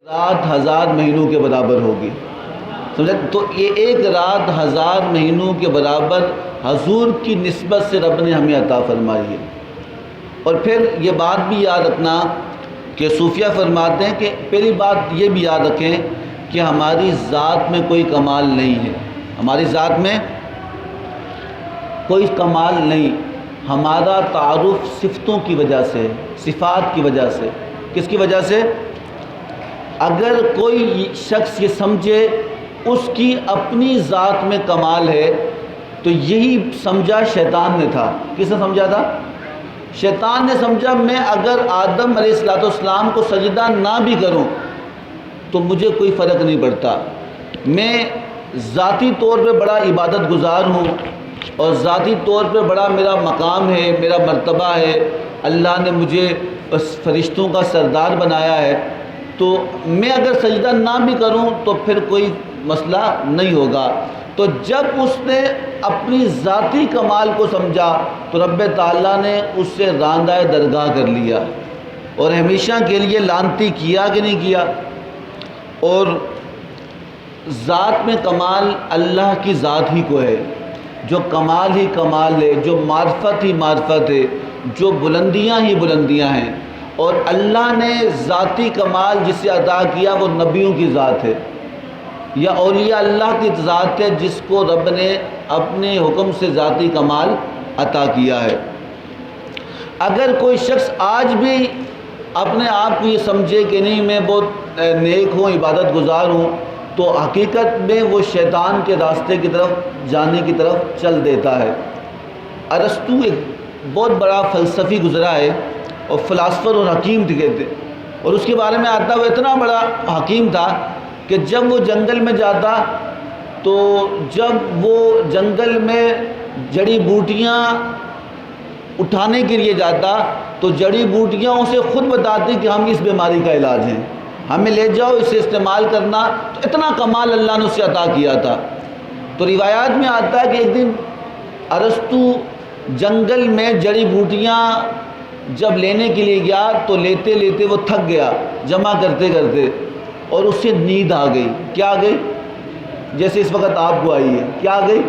رات 1000 مہینوں کے برابر ہوگی. سمجھا؟ تو یہ ایک رات 1000 مہینوں کے برابر حضور کی نسبت سے رب نے ہمیں عطا فرمائی ہے. اور پھر یہ بات بھی یاد رکھنا کہ صوفیہ فرماتے ہیں کہ پہلی بات یہ بھی یاد رکھیں کہ ہماری ذات میں کوئی کمال نہیں ہے. ہماری ذات میں کوئی کمال نہیں. ہمارا تعارف صفتوں کی وجہ سے، صفات کی وجہ سے. کس کی وجہ سے؟ اگر کوئی شخص یہ سمجھے اس کی اپنی ذات میں کمال ہے تو یہی سمجھا شیطان نے تھا. کس نے سمجھا تھا؟ شیطان نے سمجھا میں اگر آدم علیہ السلام کو سجدہ نہ بھی کروں تو مجھے کوئی فرق نہیں پڑتا. میں ذاتی طور پہ بڑا عبادت گزار ہوں اور ذاتی طور پہ بڑا میرا مقام ہے، میرا مرتبہ ہے، اللہ نے مجھے فرشتوں کا سردار بنایا ہے، تو میں اگر سجدہ نہ بھی کروں تو پھر کوئی مسئلہ نہیں ہوگا. تو جب اس نے اپنی ذاتی کمال کو سمجھا تو رب تعالیٰ نے اس سے راندہ درگاہ کر لیا اور ہمیشہ کے لیے لعنتی کیا کہ نہیں کیا. اور ذات میں کمال اللہ کی ذات ہی کو ہے، جو کمال ہی کمال ہے، جو معرفت ہی معرفت ہے، جو بلندیاں ہی بلندیاں ہیں. اور اللہ نے ذاتی کمال جسے عطا کیا وہ نبیوں کی ذات ہے یا اولیاء اللہ کی ذات ہے جس کو رب نے اپنے حکم سے ذاتی کمال عطا کیا ہے. اگر کوئی شخص آج بھی اپنے آپ کو یہ سمجھے کہ نہیں میں بہت نیک ہوں، عبادت گزار ہوں، تو حقیقت میں وہ شیطان کے راستے کی طرف جانے کی طرف چل دیتا ہے. ارسطو ایک بہت بڑا فلسفی گزرا ہے اور فلاسفر اور حکیم تھے، اور اس کے بارے میں آتا وہ اتنا بڑا حکیم تھا کہ جب وہ جنگل میں جاتا تو جب وہ جنگل میں جڑی بوٹیاں اٹھانے کے لیے جاتا تو جڑی بوٹیاں اسے خود بتاتی کہ ہم اس بیماری کا علاج ہیں، ہمیں لے جاؤ اسے استعمال کرنا. تو اتنا کمال اللہ نے اسے عطا کیا تھا. تو روایات میں آتا ہے کہ ایک دن ارسطو جنگل میں جڑی بوٹیاں جب لینے کے لیے گیا تو لیتے لیتے وہ تھک گیا جمع کرتے کرتے، اور اس سے نیند آ گئی. کیا آ گئی؟ جیسے اس وقت آپ کو آئی ہے. کیا آ گئی؟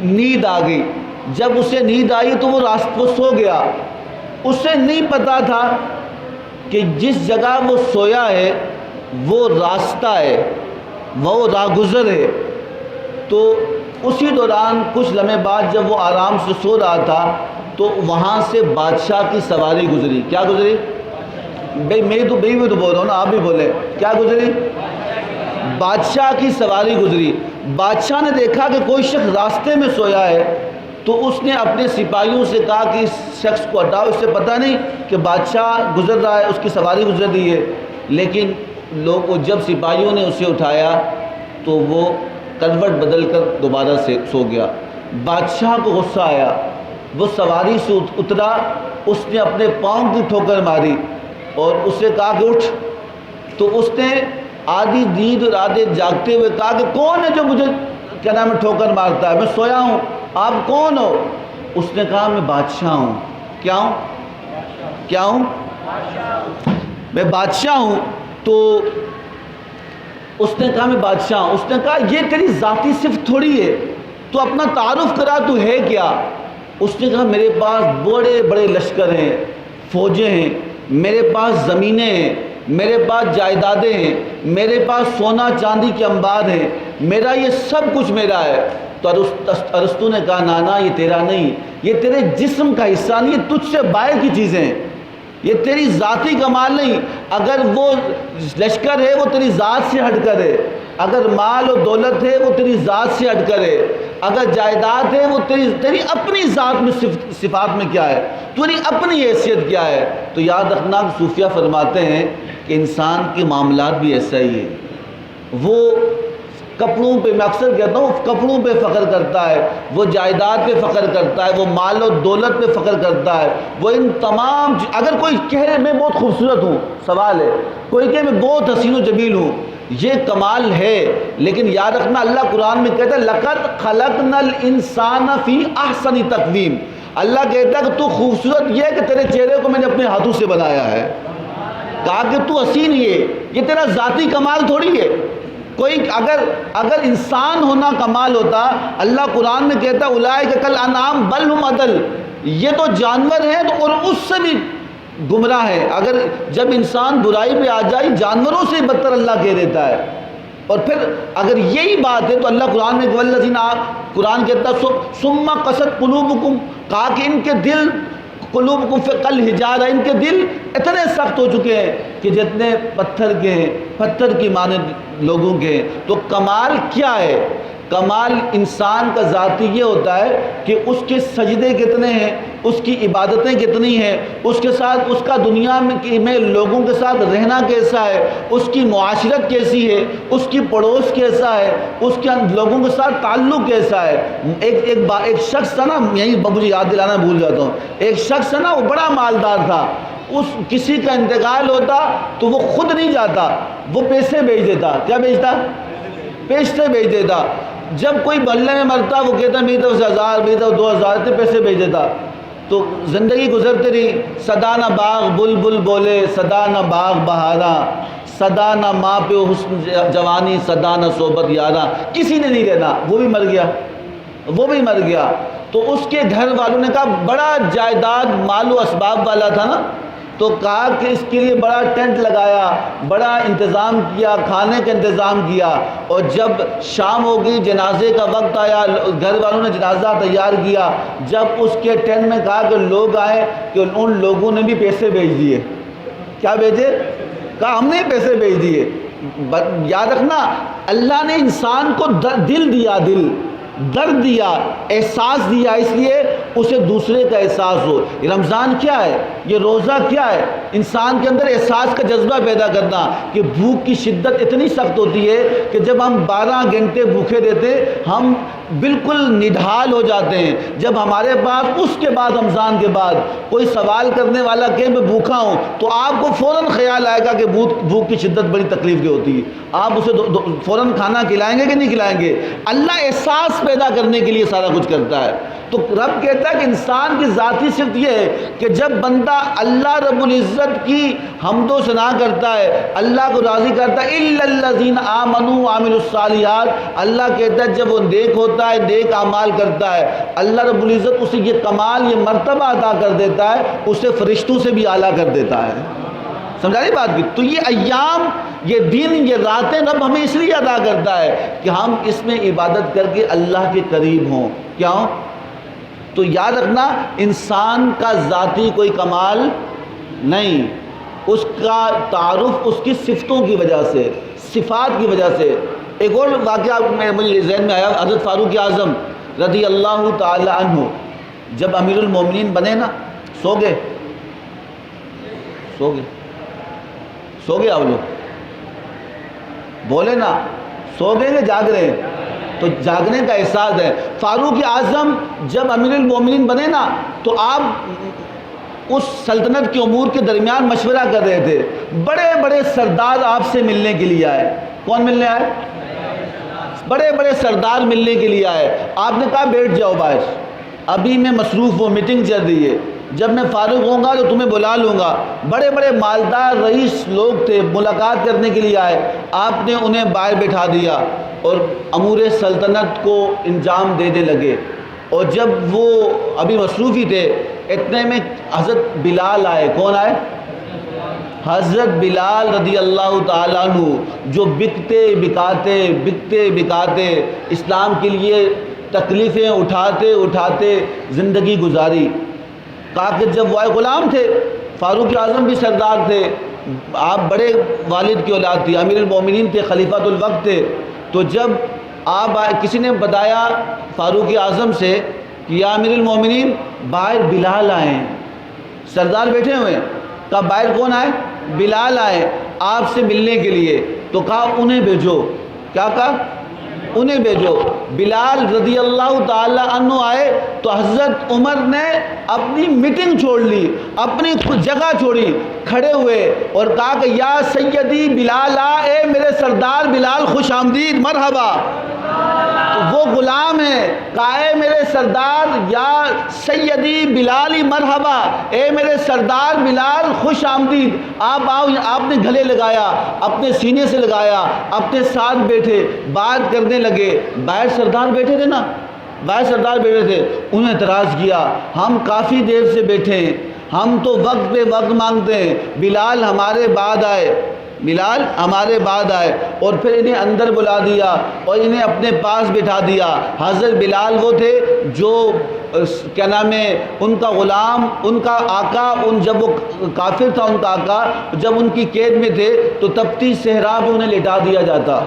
نیند آ گئی. جب اسے نیند آئی تو وہ سو گیا. اسے نہیں پتا تھا کہ جس جگہ وہ سویا ہے وہ راستہ ہے، وہ راہگزر ہے. تو اسی دوران کچھ لمحے بعد جب وہ آرام سے سو رہا تھا تو وہاں سے بادشاہ کی سواری گزری. کیا گزری؟ میں تو بول رہا ہوں نا، آپ بھی بولے. کیا گزری؟ بادشاہ کی سواری گزری. بادشاہ نے دیکھا کہ کوئی شخص راستے میں سویا ہے تو اس نے اپنے سپاہیوں سے کہا کہ اس شخص کو ہٹاؤ، اس سے پتہ نہیں کہ بادشاہ گزر رہا ہے، اس کی سواری گزر رہی ہے. لیکن جب سپاہیوں نے اسے اٹھایا تو وہ کروٹ بدل کر دوبارہ سے سو گیا. بادشاہ کو غصہ آیا، وہ سواری سے اترا، اس نے اپنے پاؤں کی ٹھوکر ماری اور اس سے کہا کہ اٹھ. تو اس نے آدھی نیند اور آدھے جاگتے ہوئے کہا کہ کون ہے جو مجھے کیا نام ہے ٹھوکر مارتا ہے؟ میں سویا ہوں، آپ کون ہو؟ اس نے کہا میں بادشاہ ہوں. کیا ہوں؟ کیا ہوں؟ میں بادشاہ ہوں. تو اس نے کہا میں بادشاہ ہوں. اس نے کہا یہ تیری ذاتی صفت تھوڑی ہے، تو اپنا تعارف کرا، تو ہے کیا؟ اس نے کہا میرے پاس بڑے بڑے لشکر ہیں، فوجیں ہیں، میرے پاس زمینیں ہیں، میرے پاس جائیدادیں ہیں، میرے پاس سونا چاندی کے انبار ہیں، میرا یہ سب کچھ میرا ہے. تو ارسطو نے کہا نانا یہ تیرا نہیں، یہ تیرے جسم کا حصہ نہیں، یہ تجھ سے باہر کی چیزیں ہیں، یہ تیری ذاتی کمال نہیں. اگر وہ لشکر ہے وہ تیری ذات سے ہٹ کر ہے، اگر مال و دولت ہے وہ تیری ذات سے ہٹ کر ہے، اگر جائیداد ہے وہ تیری اپنی ذات میں صفات میں کیا ہے، تیری اپنی حیثیت کیا ہے. تو یاد رکھنا کہ صوفیہ فرماتے ہیں کہ انسان کے معاملات بھی ایسا ہی ہے. وہ کپڑوں پہ، میں اکثر کہتا ہوں، کپڑوں پہ فخر کرتا ہے، وہ جائیداد پہ فخر کرتا ہے، وہ مال و دولت پہ فخر کرتا ہے، وہ ان تمام اگر کوئی کہے میں بہت خوبصورت ہوں، سوال ہے، کوئی کہے میں بہت حسین و جمیل ہوں، یہ کمال ہے. لیکن یاد رکھنا اللہ قرآن میں کہتا ہے لَقَدْ خَلَقْنَا الْإِنسَانَ فِي أَحْسَنِ تَقْوِيمٍ. اللہ کہتا ہے کہ تو خوبصورت یہ ہے کہ تیرے چہرے کو میں نے اپنے ہاتھوں سے بنایا ہے. کہا کہ تو حسین یہ تیرا ذاتی کمال تھوڑی ہے. کوئی اگر انسان ہونا کمال ہوتا، اللہ قرآن میں کہتا اولئک کالانعام بل ہم اضل، یہ تو جانور ہیں تو اور اس سے بھی گمراہ ہے. اگر جب انسان برائی پہ آ جائے جانوروں سے بدتر اللہ کہہ دیتا ہے. اور پھر اگر یہی بات ہے تو اللہ قرآن میں والذین، قرآن کہتا ثم قست قلوبکم، کہا کہ ان کے دل قلوبکم کالحجارہ، ان کے دل اتنے سخت ہو چکے ہیں کہ جتنے پتھر کے ہیں، پتھر کی مانند لوگوں کے ہیں. تو کمال کیا ہے؟ کمال انسان کا ذاتی یہ ہوتا ہے کہ اس کے سجدے کتنے ہیں، اس کی عبادتیں کتنی ہیں، اس کے ساتھ اس کا دنیا میں لوگوں کے ساتھ رہنا کیسا ہے، اس کی معاشرت کیسی ہے، اس کی پڑوس کیسا ہے، اس کے لوگوں کے ساتھ تعلق کیسا ہے. ایک شخص تھا نا، یہی مجھے یاد دلانا بھول جاتا ہوں، ایک شخص تھا نا، وہ بڑا مالدار تھا. کسی کا انتقال ہوتا تو وہ خود نہیں جاتا، وہ پیسے بھیج دیتا. کیا بھیجتا؟ پیسے بھیج دیتا. جب کوئی محلے میں مرتا وہ کہتا میری طرف سے 1000، میری طرف 2000 اتنے پیسے بھیج دیتا. تو زندگی گزرتی رہی. صدا نہ باغ بلبل بولے، صدا نہ باغ بہارا، صدا نہ ماں پہ حسن جوانی، صدا نہ صحبت یارا. کسی نے نہیں رہنا، وہ بھی مر گیا. تو اس کے گھر والوں نے کہا، بڑا جائیداد مال و اسباب والا تھا نا، تو کہا کہ اس کے لیے بڑا ٹینٹ لگایا، بڑا انتظام کیا، کھانے کا انتظام کیا. اور جب شام ہو گئی، جنازے کا وقت آیا، گھر والوں نے جنازہ تیار کیا. جب اس کے ٹینٹ میں کہا کہ لوگ آئے، کہ ان لوگوں نے بھی پیسے بھیج دیے. کیا بھیجے؟ کہا ہم نے پیسے بھیج دیے. یاد رکھنا، اللہ نے انسان کو دل دیا، دل، درد دیا، احساس دیا، اس لیے اسے دوسرے کا احساس ہو. یہ رمضان کیا ہے؟ یہ روزہ کیا ہے؟ انسان کے اندر احساس کا جذبہ پیدا کرنا کہ بھوک کی شدت اتنی سخت ہوتی ہے کہ جب ہم 12 گھنٹے بھوکے رہتے ہم بالکل نڈھال ہو جاتے ہیں. جب ہمارے پاس اس کے بعد رمضان کے بعد کوئی سوال کرنے والا کہ میں بھوکا ہوں تو آپ کو فوراً خیال آئے گا کہ بھوک کی شدت بڑی تکلیف کی ہوتی ہے. آپ اسے فوراً کھانا کھلائیں گے کہ نہیں کھلائیں گے؟ اللہ احساس پیدا کرنے کے لیے سارا کچھ کرتا ہے. تو رب کہتا ہے کہ انسان کی ذاتی صفت یہ ہے کہ جب بندہ اللہ رب العزت کی حمد و ثنا کرتا ہے، اللہ کو راضی کرتا ہے، الا الذین آمنوا وعملوا الصالحات، اللہ کہتا ہے جب وہ نیک ہوتا ہے، نیک اعمال کرتا ہے، اللہ رب العزت اسے یہ کمال، یہ مرتبہ عطا کر دیتا ہے، اسے فرشتوں سے بھی اعلیٰ کر دیتا ہے. سمجھا نہیں بات کی؟ تو یہ ایام، یہ دن، یہ راتیں رب ہمیں اس لیے ادا کرتا ہے کہ ہم اس میں عبادت کر کے اللہ کے قریب ہوں. کیا ہوں؟ تو یاد رکھنا، انسان کا ذاتی کوئی کمال نہیں، اس کا تعارف اس کی صفتوں کی وجہ سے، صفات کی وجہ سے. ایک اور واقعہ مجھے ذہن میں آیا، حضرت فاروق اعظم رضی اللہ تعالی عنہ جب امیر المومنین بنے نا، سو گئے آپ لوگ بولے نا، سو گئے کہ جاگ رہے ہیں؟ تو جاگنے کا احساس ہے. فاروق اعظم جب امیر المومنین بنے نا تو آپ اس سلطنت کے امور کے درمیان مشورہ کر رہے تھے. بڑے بڑے سردار آپ سے ملنے کے لیے آئے. کون ملنے آئے؟ بڑے بڑے سردار ملنے کے لیے آئے. آپ نے کہا بیٹھ جاؤ باہر، ابھی میں مصروف ہوں، میٹنگ چل رہی ہے، جب میں فارغ ہوں گا تو تمہیں بلا لوں گا. بڑے بڑے مالدار رئیس لوگ تھے، ملاقات کرنے کے لیے آئے. آپ نے انہیں باہر بٹھا دیا اور امور سلطنت کو انجام دینے لگے. اور جب وہ ابھی مصروف ہی تھے، اتنے میں حضرت بلال آئے. کون آئے؟ حضرت بلال رضی اللہ تعالیٰ عنہ، جو بکتے بکاتے اسلام کے لیے تکلیفیں اٹھاتے زندگی گزاری. کہا کہ جب وہ غلام تھے، فاروق اعظم بھی سردار تھے، آپ بڑے والد کی اولاد تھی، امیر المومنین تھے، خلیفۃ الوقت تھے. تو جب آپ کسی نے بتایا فاروق اعظم سے کہ یا امیر المومنین باہر بلال آئے ہیں، سردار بیٹھے ہوئے ہیں. کہا باہر کون آئے؟ بلال آئے آپ سے ملنے کے لیے. تو کہا انہیں بھیجو. کیا کہا؟ انہیں بھیجو. بلال رضی اللہ تعالی عنہ آئے تو حضرت عمر نے اپنی میٹنگ چھوڑ لی، اپنی جگہ چھوڑی، کھڑے ہوئے اور کہا کہ یا سیدی بلال، اے میرے سردار بلال، خوش آمدید، مرحبا. تو وہ غلام ہے، کہا اے میرے سردار یا سیدی بلالی مرحبا، اے میرے سردار بلال خوش آمدید، آپ آؤ۔ آپ نے گلے لگایا، اپنے سینے سے لگایا، اپنے ساتھ بیٹھے، بات کرنے لگے۔ باہر سردار بیٹھے تھے نا، باہر سردار بیٹھے تھے، انہوں نے اعتراض کیا، ہم کافی دیر سے بیٹھے ہیں، ہم تو وقت پہ وقت مانگتے ہیں، بلال ہمارے بعد آئے، بلال ہمارے بعد آئے۔ اور پھر انہیں اندر بلا دیا اور انہیں اپنے پاس بٹھا دیا۔ حضرت بلال وہ تھے جو کیا نام ہے، ان کا غلام، ان کا آقا، جب وہ کافر تھا ان کا آقا، جب ان کی قید میں تھے تو تپتی صحرا پہ انہیں لٹا دیا جاتا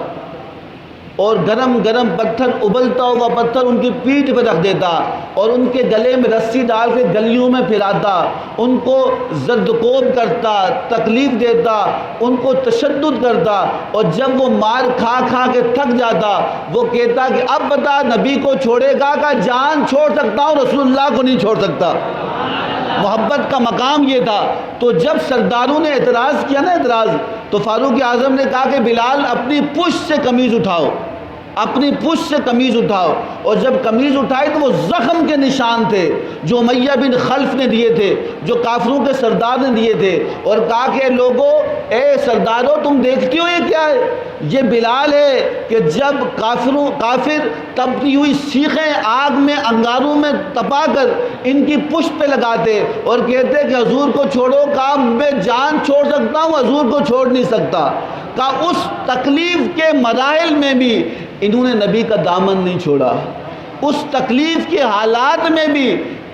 اور گرم گرم پتھر، ابلتا ہوا پتھر ان کی پیٹھ پہ رکھ دیتا اور ان کے گلے میں رسی ڈال کے گلیوں میں پھراتا، ان کو زدکوب کرتا، تکلیف دیتا، ان کو تشدد کرتا، اور جب وہ مار کھا کھا کے تھک جاتا وہ کہتا کہ اب بتا نبی کو چھوڑے گا کہ جان چھوڑ سکتا ہوں، رسول اللہ کو نہیں چھوڑ سکتا۔ محبت کا مقام یہ تھا۔ تو جب سرداروں نے اعتراض کیا نا، اعتراض، تو فاروق اعظم نے کہا کہ بلال اپنی پشت سے قمیض اٹھاؤ، اپنی پشت سے قمیض اٹھاؤ۔ اور جب قمیض اٹھائی تو وہ زخم کے نشان تھے جو امیہ بن خلف نے دیے تھے، جو کافروں کے سردار نے دیے تھے، اور کہا کہ لوگو، اے سردارو، تم دیکھتی ہو یہ کیا ہے؟ یہ بلال ہے کہ جب کافر تپتی ہوئی سیخیں آگ میں، انگاروں میں تپا کر ان کی پشت پہ لگاتے اور کہتے کہ حضور کو چھوڑو، کہا میں جان چھوڑ سکتا ہوں، حضور کو چھوڑ نہیں سکتا۔ کہا اس تکلیف کے مراحل میں بھی انہوں نے نبی کا دامن نہیں چھوڑا، اس تکلیف کے حالات میں بھی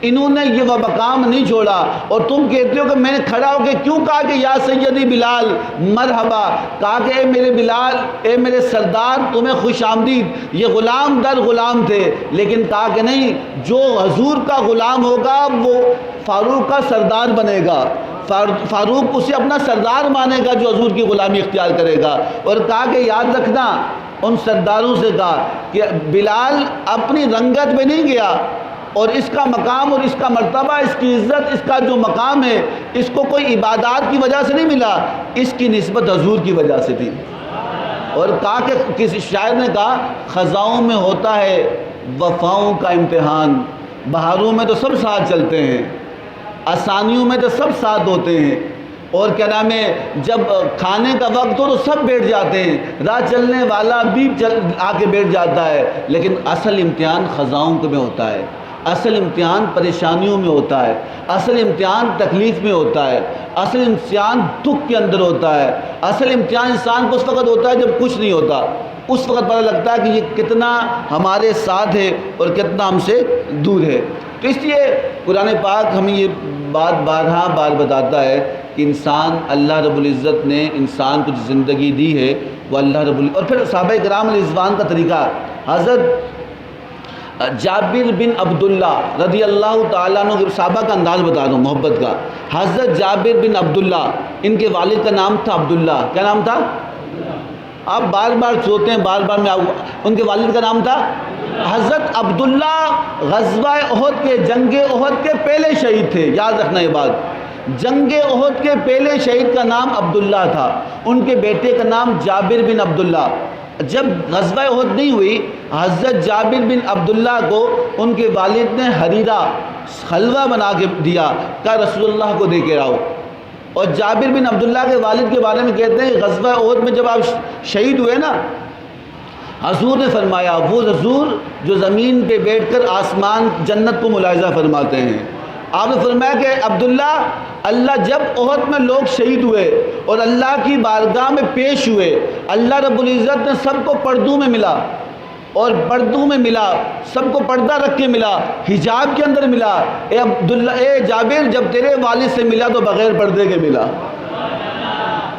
انہوں نے یہ وہ مقام نہیں چھوڑا۔ اور تم کہتے ہو کہ میں نے کھڑا ہو کے کیوں کہا کہ یا سیدی بلال مرحبا، کہا کہ اے میرے بلال، اے میرے سردار، تمہیں خوش آمدید۔ یہ غلام در غلام تھے، لیکن کہا کہ نہیں، جو حضور کا غلام ہوگا وہ فاروق کا سردار بنے گا، فاروق اسے اپنا سردار مانے گا جو حضور کی غلامی اختیار کرے گا۔ اور کہا کہ یاد رکھنا، ان سرداروں سے کہا کہ بلال اپنی رنگت میں نہیں گیا، اور اس کا مقام اور اس کا مرتبہ، اس کی عزت، اس کا جو مقام ہے، اس کو کوئی عبادات کی وجہ سے نہیں ملا، اس کی نسبت حضور کی وجہ سے تھی۔ اور کہا کہ کسی شاعر نے کہا، خزاؤں میں ہوتا ہے وفاؤں کا امتحان، بہاروں میں تو سب ساتھ چلتے ہیں، آسانیوں میں تو سب ساتھ ہوتے ہیں، اور کیا نام ہے، جب کھانے کا وقت ہو تو سب بیٹھ جاتے ہیں، راہ چلنے والا بھی آ کے بیٹھ جاتا ہے، لیکن اصل امتحان خزاؤں میں ہوتا ہے، اصل امتحان پریشانیوں میں ہوتا ہے، اصل امتحان تکلیف میں ہوتا ہے، اصل امتحان دکھ کے اندر ہوتا ہے، اصل امتحان انسان کو اس وقت ہوتا ہے جب کچھ نہیں ہوتا، اس وقت پتہ لگتا ہے کہ یہ کتنا ہمارے ساتھ ہے اور کتنا ہم سے دور ہے۔ تو اس لیے قرآن پاک ہمیں یہ بات بار بتاتا ہے کہ انسان، اللہ رب العزت نے انسان کو جو زندگی دی ہے وہ اللہ رب العزت، اور پھر صحابہ کرام علیہ رضوان کا طریقہ، حضرت جابر بن عبداللہ رضی اللہ تعالیٰ عنہ، صحابہ کا انداز بتا رہا ہوں محبت کا۔ حضرت جابر بن عبداللہ، ان کے والد کا نام تھا عبداللہ، کیا نام تھا؟ آپ بار بار سوچتے ہیں، بار بار میں ان کے والد کا نام تھا حضرت عبداللہ، غزوہ احد کے، جنگ احد کے پہلے شہید تھے، یاد رکھنا یہ بات، جنگ احد کے پہلے شہید کا نام عبداللہ تھا، ان کے بیٹے کا نام جابر بن عبداللہ۔ جب غزوہ احد نہیں ہوئی، حضرت جابر بن عبداللہ کو ان کے والد نے حریرہ حلوہ بنا کے دیا، کہا رسول اللہ کو دے کے آؤ۔ اور جابر بن عبداللہ کے والد کے بارے میں کہتے ہیں غزوہ احد میں جب آپ شہید ہوئے نا، حضور نے فرمایا، وہ حضور جو زمین پہ بیٹھ کر آسمان جنت کو ملاحظہ فرماتے ہیں، آپ نے فرمایا کہ عبداللہ، اللہ جب احد میں لوگ شہید ہوئے اور اللہ کی بارگاہ میں پیش ہوئے، اللہ رب العزت نے سب کو پردوں میں ملا، اور پردوں میں ملا، سب کو پردہ رکھ کے ملا، حجاب کے اندر ملا۔ اے عبداللہ، اے جابر، جب تیرے والد سے ملا تو بغیر پردے کے ملا،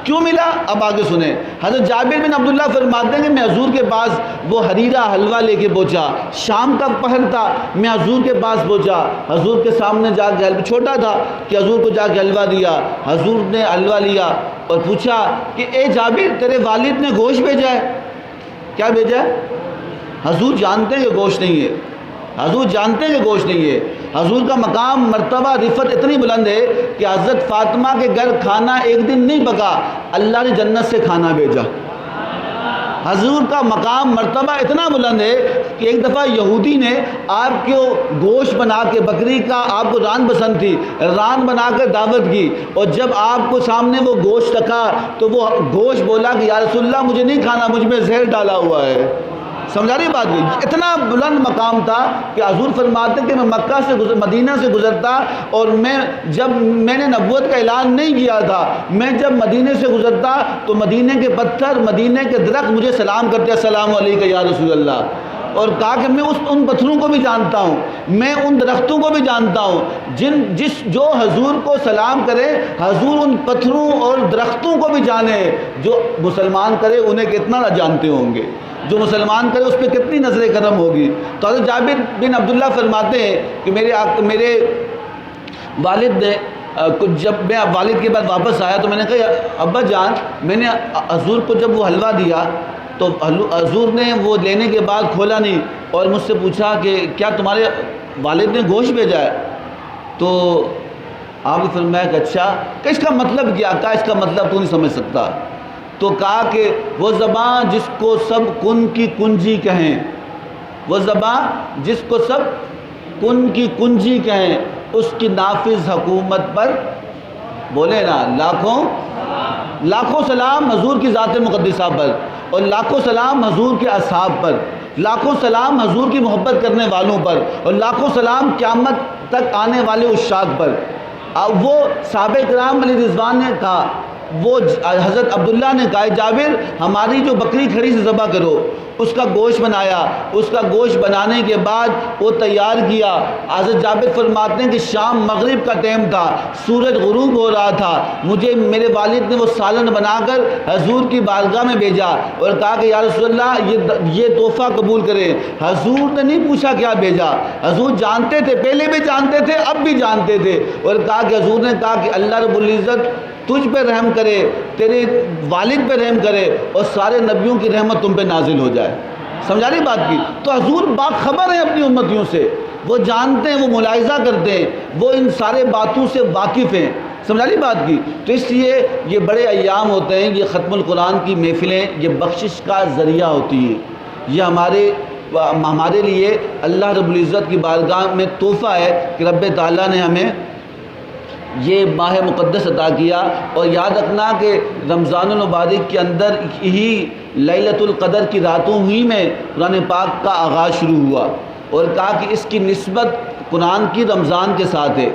کیوں ملا؟ اب آگے سنیں، حضرت جابر بن عبداللہ فرماتے ہیں کہ میں حضور کے پاس وہ حریرہ حلوہ لے کے پہنچا، شام کا پہر تھا، میں حضور کے پاس پہنچا، حضور کے سامنے جا کے چھوٹا تھا کہ حضور کو جا کے حلوہ دیا، حضور نے حلوہ لیا اور پوچھا کہ اے جابر، تیرے والد نے گوشت بھیجا ہے؟ کیا بھیجا ہے؟ حضور جانتے ہیں کہ گوشت نہیں ہے، حضور جانتے ہیں کہ گوشت نہیں ہے۔ حضور کا مقام، مرتبہ، رفت اتنی بلند ہے کہ حضرت فاطمہ کے گھر کھانا ایک دن نہیں پکا، اللہ نے جنت سے کھانا بھیجا۔ حضور کا مقام مرتبہ اتنا بلند ہے کہ ایک دفعہ یہودی نے آپ کو گوشت بنا کے، بکری کا آپ کو ران پسند تھی، ران بنا کر دعوت کی، اور جب آپ کو سامنے وہ گوشت رکھا تو وہ گوشت بولا کہ یا رسول اللہ مجھے نہیں کھانا، مجھ میں زہر ڈالا ہوا ہے۔ سمجھا رہی بات بھی؟ اتنا بلند مقام تھا کہ حضور فرماتے کہ میں مکہ سے مدینہ سے گزرتا، اور جب میں نے نبوت کا اعلان نہیں کیا تھا، میں جب مدینے سے گزرتا تو مدینے کے پتھر، مدینے کے درخت مجھے سلام کرتے، السلام علیکم یا رسول اللہ۔ اور کہا کہ میں ان پتھروں کو بھی جانتا ہوں، میں ان درختوں کو بھی جانتا ہوں، جو حضور کو سلام کرے، حضور ان پتھروں اور درختوں کو بھی جانے۔ جو مسلمان کرے انہیں کتنا نہ جانتے ہوں گے، جو مسلمان کرے اس پہ کتنی نظر کرم ہوگی۔ تو حضرت جابر بن عبداللہ فرماتے ہیں کہ میرے والد نے جب میں والد کے بعد واپس آیا تو میں نے کہا ابا جان، میں نے حضور کو جب وہ حلوہ دیا تو حضور نے وہ لینے کے بعد کھولا نہیں، اور مجھ سے پوچھا کہ کیا تمہارے والد نے گوشت بھیجا ہے؟ تو آپ نے فرمایا کہ اچھا، کہ اس کا مطلب کیا؟ کہا اس کا مطلب تو نہیں سمجھ سکتا۔ تو کہا کہ وہ زبان جس کو سب کن کی کنجی کہیں، وہ زبان جس کو سب کن کی کنجی کہیں، اس کی نافذ حکومت پر بولے نا لاکھوں سلام حضور کی ذات مقدسہ پر، اور لاکھوں سلام حضور کے اصحاب پر، لاکھوں سلام حضور کی محبت کرنے والوں پر، اور لاکھوں سلام قیامت تک آنے والے عشاق پر۔ وہ صحابہ کرام علیہ رضوان نے کہا، وہ حضرت عبداللہ نے کہا جابر ہماری جو بکری کھڑی سے ذبح کرو، اس کا گوشت بنایا، اس کا گوشت بنانے کے بعد وہ تیار کیا۔ حضرت جابر فرماتے ہیں کہ شام مغرب کا ٹائم تھا، سورج غروب ہو رہا تھا، مجھے میرے والد نے وہ سالن بنا کر حضور کی بارگاہ میں بھیجا اور کہا کہ یا رسول اللہ یہ تحفہ قبول کریں۔ حضور نے نہیں پوچھا کیا بھیجا، حضور جانتے تھے، پہلے بھی جانتے تھے، اب بھی جانتے تھے، اور کہا کہ حضور نے کہا کہ اللہ رب العزت تجھ پہ رحم کرے، تیرے والد پہ رحم کرے، اور سارے نبیوں کی رحمت تم پہ نازل ہو جائے۔ سمجھا رہی بات کی؟ تو حضور باخبر ہیں اپنی امتیوں سے، وہ جانتے ہیں، وہ ملاحظہ کرتے ہیں، وہ ان سارے باتوں سے واقف ہیں۔ سمجھا رہی بات کی؟ تو اس لیے یہ بڑے ایام ہوتے ہیں، یہ ختم القرآن کی محفلیں، یہ بخشش کا ذریعہ ہوتی ہے، یہ ہمارے لیے اللہ رب العزت کی بارگاہ میں تحفہ ہے کہ رب تعالیٰ نے ہمیں یہ ماہ مقدس عطا کیا۔ اور یاد رکھنا کہ رمضان المبارک کے اندر ہی لیلۃ القدر کی راتوں ہی میں قرآن پاک کا آغاز شروع ہوا، اور کہا کہ اس کی نسبت قرآن کی رمضان کے ساتھ ہے،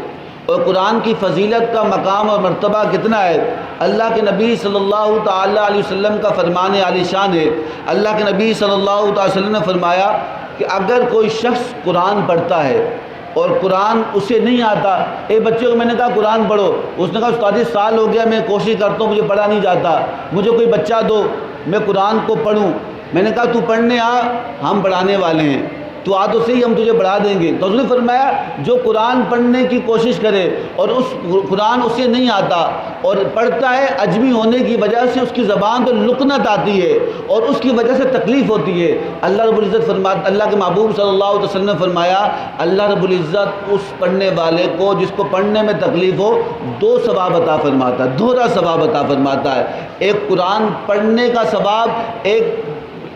اور قرآن کی فضیلت کا مقام اور مرتبہ کتنا ہے۔ اللہ کے نبی صلی اللہ تعالی علیہ وسلم کا فرمان عالی شان ہے۔ اللہ کے نبی صلی اللہ تعالی وسلم نے فرمایا کہ اگر کوئی شخص قرآن پڑھتا ہے اور قرآن اسے نہیں آتا، ایک بچے کو میں نے کہا قرآن پڑھو، اس نے کہا استاد سال ہو گیا میں کوشش کرتا ہوں مجھے پڑھا نہیں جاتا، مجھے کوئی بچہ دو میں قرآن کو پڑھوں۔ میں نے کہا تو پڑھنے آ، ہم پڑھانے والے ہیں، تو آ تو صحیح، ہم تجھے پڑھا دیں گے۔ تو اس نے فرمایا جو قرآن پڑھنے کی کوشش کرے اور اس قرآن اسے نہیں آتا اور پڑھتا ہے، عجمی ہونے کی وجہ سے اس کی زبان تو لکنت آتی ہے اور اس کی وجہ سے تکلیف ہوتی ہے، اللہ رب العزت فرماتا، اللہ کے محبوب صلی اللہ علیہ وسلم نے فرمایا اللہ رب العزت اس پڑھنے والے کو جس کو پڑھنے میں تکلیف ہو 2 ثواب عطا فرماتا ہے، دوہرا ثواب عطا فرماتا ہے۔ ایک قرآن پڑھنے کا ثواب، ایک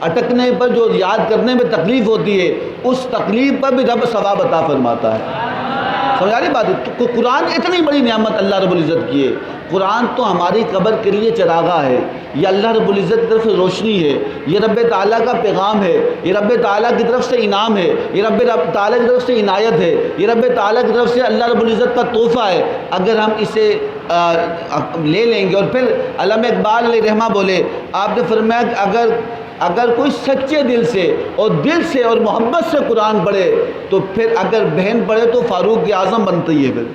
اٹکنے پر جو یاد کرنے میں تکلیف ہوتی ہے اس تکلیف پر بھی رب ثواب عطا فرماتا ہے۔ سمجھا رہی بات ہے؟ تو قرآن اتنی بڑی نعمت اللہ رب العزت کی ہے۔ قرآن تو ہماری قبر کے لیے چراغاں ہے، یہ اللہ رب العزت کی طرف سے روشنی ہے، یہ رب تعالیٰ کا پیغام ہے، یہ رب تعالیٰ کی طرف سے انعام ہے، یہ رب تعالیٰ کی طرف سے عنایت ہے، یہ رب تعالیٰ کی طرف سے اللہ رب العزت کا تحفہ ہے۔ اگر ہم اسے لے لیں گے، اور پھر علامہ اقبال علیہ رحمہ بولے، آپ نے فرمایا کہ اگر کوئی سچے دل سے اور محبت سے قرآن پڑھے تو پھر اگر بہن پڑھے تو فاروق اعظم بنتی ہے۔ پھر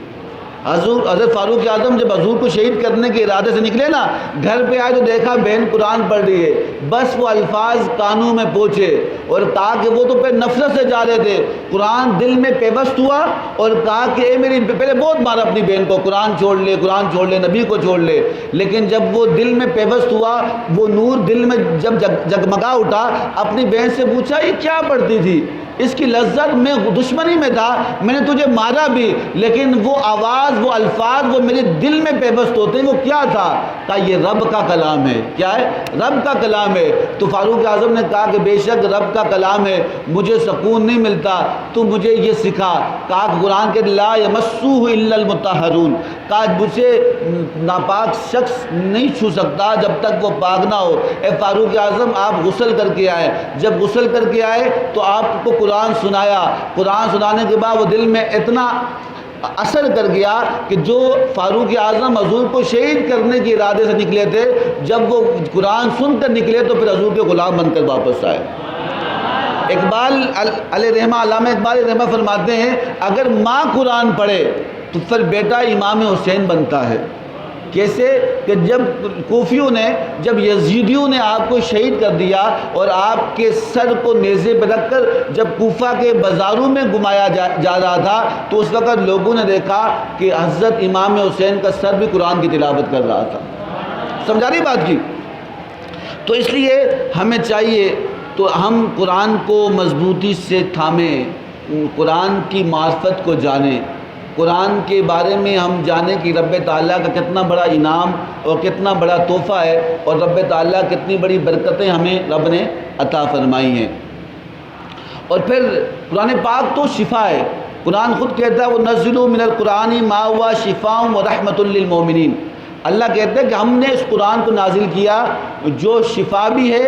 حضرت فاروق اعظم جب حضور کو شہید کرنے کے ارادے سے نکلے نا، گھر پہ آئے تو دیکھا بہن قرآن پڑھ رہی ہے، بس وہ الفاظ کانوں میں پہنچے اور کہا کہ وہ تو پھر نفرت سے جا رہے تھے، قرآن دل میں پیوست ہوا اور کہا کہ اے میری، پہلے بہت مارا اپنی بہن کو، قرآن چھوڑ لے، نبی کو چھوڑ لے، لیکن جب وہ دل میں پیوست ہوا، وہ نور دل میں جب جگمگا اٹھا، اپنی بہن سے پوچھا یہ کیا پڑھتی تھی؟ اس کی لذت میں دشمنی میں تھا، میں نے تجھے مارا بھی، لیکن وہ آواز، وہ الفاظ، وہ میرے دل میں پیوست ہوتے ہیں۔ وہ کیا تھا؟ کہا یہ رب کا کلام ہے۔ کیا ہے؟ رب کا کلام ہے۔ تو فاروق اعظم نے کہا کہ بے شک رب کا کلام ہے، مجھے سکون نہیں ملتا، تو مجھے یہ سکھا۔ کہا کہ قرآن کے لا یمسوہ الا المطہرون، کہا مجھے ناپاک شخص نہیں چھو سکتا جب تک وہ پاک نہ ہو۔ اے فاروق اعظم آپ غسل کر کے آئے، جب غسل کر کے آئے تو آپ کو قرآن سنایا۔ قرآن سنانے کے بعد وہ دل میں اتنا اثر کر گیا کہ جو فاروق اعظم حضور کو شہید کرنے کے ارادے سے نکلے تھے، جب وہ قرآن سن کر نکلے تو پھر حضور کے غلام بن کر واپس آئے۔ اقبال علیہ رحمہ، علامہ اقبال علیہ رحمہ فرماتے ہیں اگر ماں قرآن پڑھے تو پھر بیٹا امام حسین بنتا ہے۔ کیسے؟ کہ جب کوفیوں نے، جب یزیدیوں نے آپ کو شہید کر دیا اور آپ کے سر کو نیزے پہ رکھ کر جب کوفہ کے بازاروں میں گھمایا جا رہا تھا، تو اس وقت لوگوں نے دیکھا کہ حضرت امام حسین کا سر بھی قرآن کی تلاوت کر رہا تھا۔ سمجھا رہی بات کی؟ تو اس لیے ہمیں چاہیے تو ہم قرآن کو مضبوطی سے تھامیں، قرآن کی معرفت کو جانیں، قرآن کے بارے میں ہم جانیں کہ رب تعالیٰ کا کتنا بڑا انعام اور کتنا بڑا تحفہ ہے، اور رب تعالیٰ کتنی بڑی برکتیں ہمیں رب نے عطا فرمائی ہیں۔ اور پھر قرآن پاک تو شفا ہے۔ قرآن خود کہتا ہے وَنَزِّلُ مِنَ الْقُرْآنِ مَا هُوَ شِفَاءٌ وَرَحْمَةٌ لِّلْمُؤْمِنِينَ۔ اللہ کہتے ہیں کہ ہم نے اس قرآن کو نازل کیا جو شفا بھی ہے،